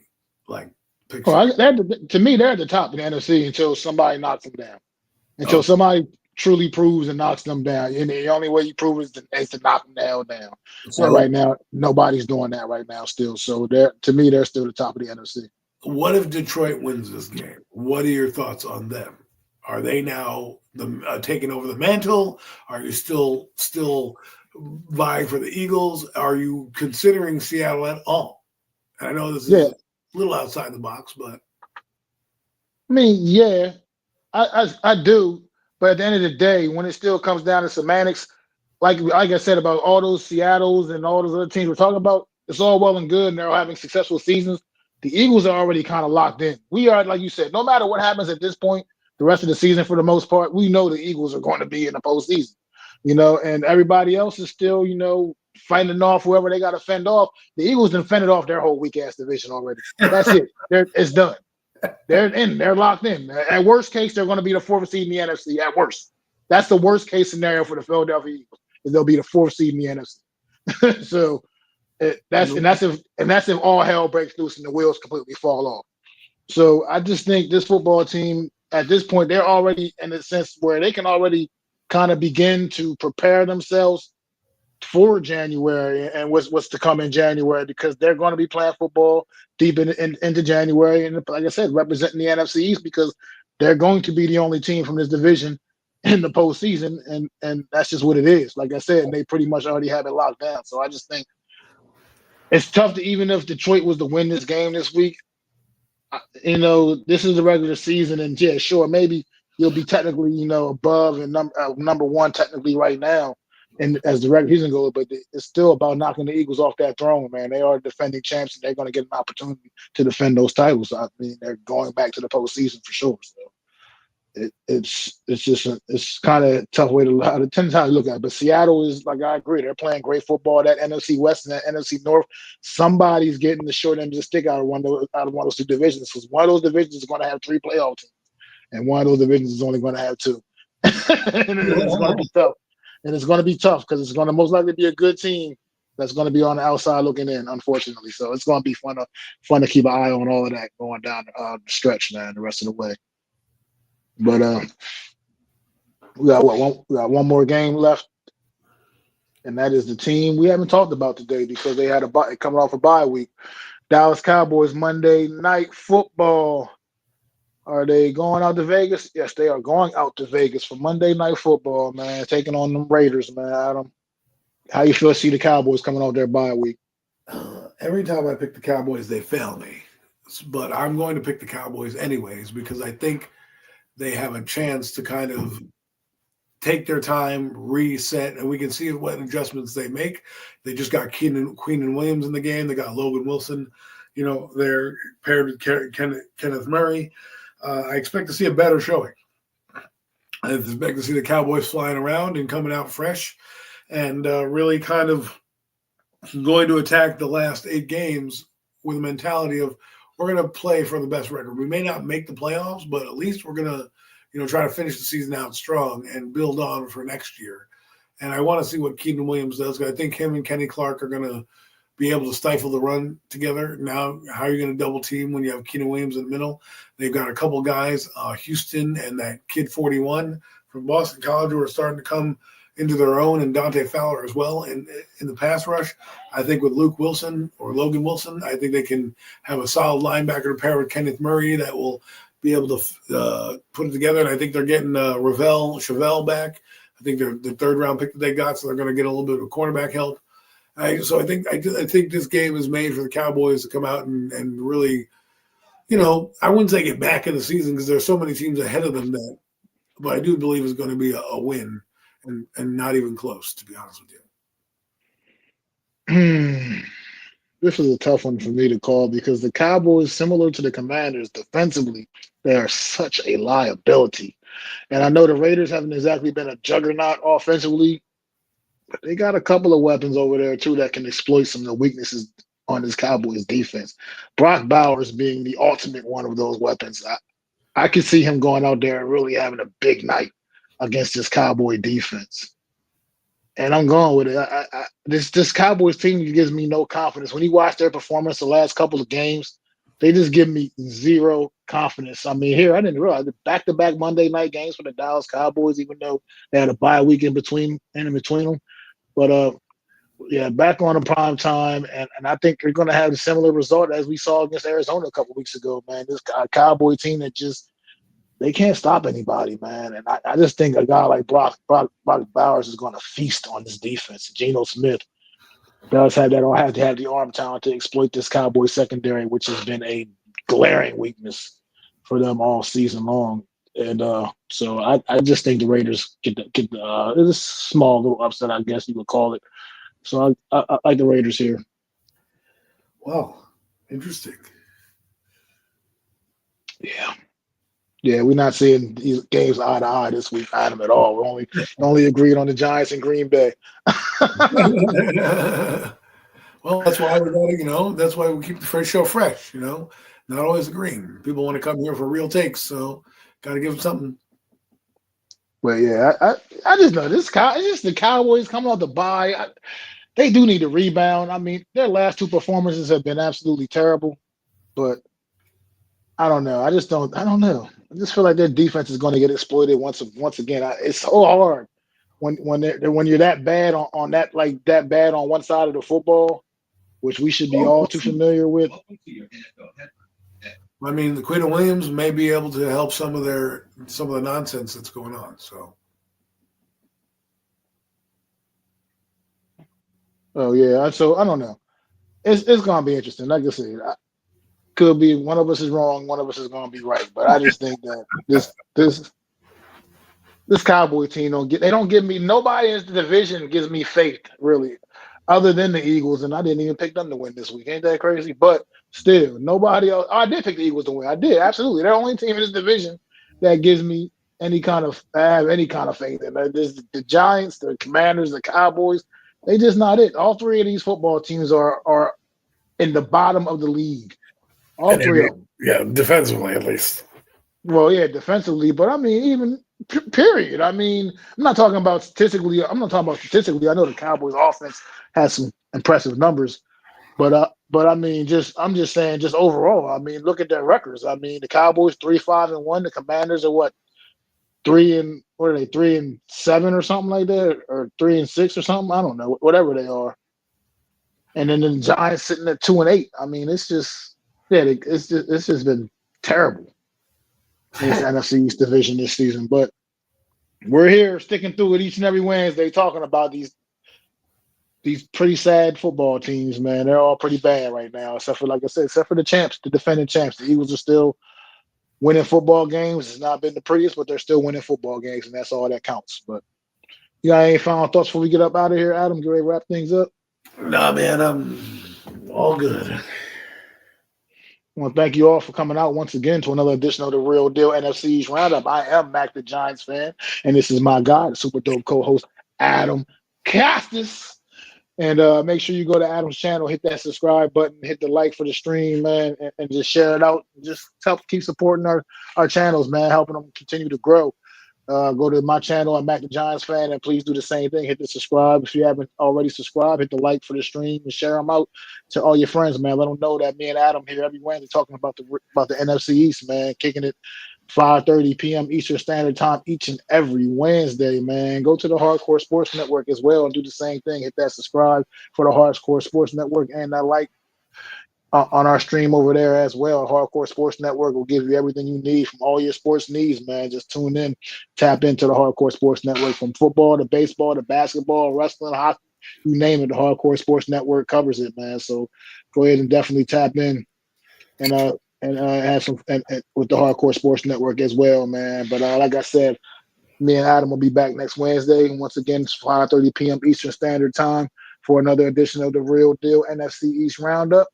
To me, they're at the top of the NFC until somebody knocks them down. Until somebody truly proves and knocks them down. And the only way you prove is to knock them down. So and right now, nobody's doing that right now still. So to me, they're still the top of the NFC. What if Detroit wins this game? What are your thoughts on them? Are they now taking over the mantle? Are you still vying for the Eagles? Are you considering Seattle at all? And I know this is a little outside the box, but I mean, yeah, I do. But at the end of the day, when it still comes down to semantics, like I said about all those Seattles and all those other teams we're talking about, it's all well and good, and they're all having successful seasons. The Eagles are already kind of locked in. We are, like you said, no matter what happens at this point, the rest of the season, for the most part, we know the Eagles are going to be in the postseason, and everybody else is still, fighting off whoever they got to fend off. The Eagles done fended off their whole weak-ass division already. That's it. It's done. They're in. They're locked in. At worst case, they're going to be the fourth seed in the NFC. At worst. That's the worst case scenario for the Philadelphia Eagles, is they'll be the fourth seed in the NFC. So that's if all hell breaks loose and the wheels completely fall off. So I just think this football team, at this point, they're already in a sense where they can already kind of begin to prepare themselves for January and what's to come in January, because they're going to be playing football deep into January. And like I said, representing the NFC East, because they're going to be the only team from this division in the postseason. And that's just what it is. Like I said, they pretty much already have it locked down. So I just think it's tough to, even if Detroit was to win this game this week, this is the regular season, and yeah, sure, maybe you'll be technically, above and number one technically right now, and as the regular season goes, but it's still about knocking the Eagles off that throne, man. They are defending champs, and they're going to get an opportunity to defend those titles. I mean, they're going back to the postseason for sure. So it's kind of a tough way to 10 times look at it. But Seattle is, like, I agree, they're playing great football. That NFC West and that NFC North, somebody's getting the short end of the stick out of one of those two divisions, because one of those divisions is going to have 3 playoff teams, and one of those divisions is only going to have 2. And it's going to be tough. And it's going to be tough because it's going to most likely be a good team that's going to be on the outside looking in, unfortunately. So it's going to be fun to keep an eye on all of that going down the stretch, man, the rest of the way. But we got one more game left, and that is the team we haven't talked about today because they had coming off a bye week. Dallas Cowboys Monday Night Football. Are they going out to Vegas? Yes, they are going out to Vegas for Monday Night Football, man, taking on them Raiders, man. Adam, how you feel see the Cowboys coming out their bye week? Every time I pick the Cowboys, they fail me. But I'm going to pick the Cowboys anyways because I think they have a chance to kind of take their time, reset, and we can see what adjustments they make. They just got Queen and Williams in the game. They got Logan Wilson. They're paired with Kenneth Murray. I expect to see a better showing. I expect to see the Cowboys flying around and coming out fresh and really kind of going to attack the last 8 games with a mentality of we're going to play for the best record. We may not make the playoffs, but at least we're going to, try to finish the season out strong and build on for next year. And I want to see what Keenan Williams does. I think him and Kenny Clark are going to be able to stifle the run together. Now, how are you going to double team when you have Keenan Williams in the middle? They've got a couple guys, Houston and that kid 41 from Boston College, who are starting to come into their own, and Dante Fowler as well in the pass rush. I think with Luke Wilson or Logan Wilson, I think they can have a solid linebacker to pair with Kenneth Murray that will be able to put it together. And I think they're getting Chevelle back. I think they're the third-round pick that they got, so they're going to get a little bit of cornerback help. So I think this game is made for the Cowboys to come out and really, I wouldn't say get back in the season because there's so many teams ahead of them but I do believe it's going to be a win and not even close, to be honest with you. This is a tough one for me to call because the Cowboys, similar to the Commanders, defensively, they are such a liability. And I know the Raiders haven't exactly been a juggernaut offensively, but they got a couple of weapons over there, too, that can exploit some of the weaknesses on this Cowboys defense. Brock Bowers being the ultimate one of those weapons. I could see him going out there and really having a big night against this Cowboy defense. And I'm going with it. This Cowboys team gives me no confidence. When you watch their performance the last couple of games, they just give me zero confidence. I mean, I didn't realize the back-to-back Monday night games for the Dallas Cowboys, even though they had a bye week in between them. But back on the prime time, and I think they're going to have a similar result as we saw against Arizona a couple weeks ago. Man, this Cowboy team that just they can't stop anybody, man. And I just think a guy like Brock Bowers is going to feast on this defense. Geno Smith does have to have the arm talent to exploit this Cowboys secondary, which has been a glaring weakness for them all season long. And so I just think the Raiders get the small little upset, I guess you would call it. So I like the Raiders here. Wow, interesting. Yeah, we're not seeing these games eye to eye this week, Adam, at all. We're only agreed on the Giants and Green Bay. Well, that's why we got to, that's why we keep the first show fresh, not always agreeing. People want to come here for real takes, so got to give them something. Well, yeah, I just know it's just the Cowboys coming off the bye. They do need to rebound. I mean, their last two performances have been absolutely terrible, but I don't know. I don't know. I just feel like their defense is going to get exploited once again. It's so hard when you're that bad on that bad on one side of the football, which we should be all too familiar with. I mean, the Quinn Williams may be able to help some of the nonsense that's going on. So. Oh yeah. So I don't know. It's going to be interesting. Like I said, could be one of us is wrong, one of us is going to be right. But I just think that this Cowboy team don't give me nobody in the division gives me faith really, other than the Eagles, and I didn't even pick them to win this week. Ain't that crazy? But still, nobody else. I did pick the Eagles to win. I did absolutely. They're the only team in this division that gives me any kind of faith in. The Giants, the Commanders, the Cowboys. They just not it. All three of these football teams are in the bottom of the league. All three of them. Yeah, defensively at least. Well, yeah, defensively, but I mean, even period. I mean, I'm not talking about statistically. I know the Cowboys' offense has some impressive numbers, but I mean, I'm just saying, just overall. I mean, look at their records. I mean, the Cowboys 3-5-1. The Commanders are what 3-7 or something like that, or 3-6 or something. I don't know, whatever they are. And then the Giants sitting at 2-8. I mean, it's just been terrible in this NFC East division this season. But we're here sticking through it each and every Wednesday, talking about these pretty sad football teams, man. They're all pretty bad right now, except for, like I said, except for the champs, the defending champs. The Eagles are still winning football games. It's not been the prettiest, but they're still winning football games, and that's all that counts. But you got any final thoughts before we get up out of here, Adam? Get ready to wrap things up? Nah, man, I'm all good. I want to thank you all for coming out once again to another edition of the Real Deal NFC East Roundup. I am Mac the Giants fan, and this is my guy, the super dope co-host, Adam Costas. And make sure you go to Adam's channel, hit that subscribe button, hit the like for the stream, man, and just share it out. Just help keep supporting our channels, man, helping them continue to grow. Go to my channel at Mac the Giants Fan, and please do the same thing. Hit the subscribe if you haven't already subscribed. Hit the like for the stream and share them out to all your friends, man. Let them know that me and Adam here every Wednesday talking about the NFC East, man. Kicking it 5:30 p.m. Eastern Standard Time each and every Wednesday, man. Go to the Hardcore Sports Network as well and do the same thing. Hit that subscribe for the Hardcore Sports Network and that like on our stream over there as well. Hardcore Sports Network will give you everything you need from all your sports needs, man. Just tune in, tap into the Hardcore Sports Network from football to baseball to basketball, wrestling, hockey, you name it. The Hardcore Sports Network covers it, man. So go ahead and definitely tap in and have some and with the Hardcore Sports Network as well, man. But like I said, me and Adam will be back next Wednesday. Once again, it's 5:30 p.m. Eastern Standard Time for another edition of the Real Deal NFC East Roundup.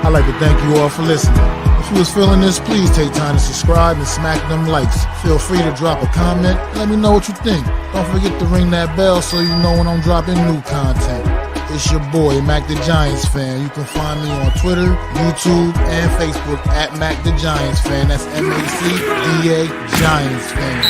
I'd like to thank you all for listening. If you was feeling this, please take time to subscribe and smack them likes. Feel free to drop a comment. Let me know what you think. Don't forget to ring that bell so you know when I'm dropping new content. It's your boy, Mac the Giants Fan. You can find me on Twitter, YouTube, and Facebook at Mac the Giants Fan. That's MACDA Giants Fan.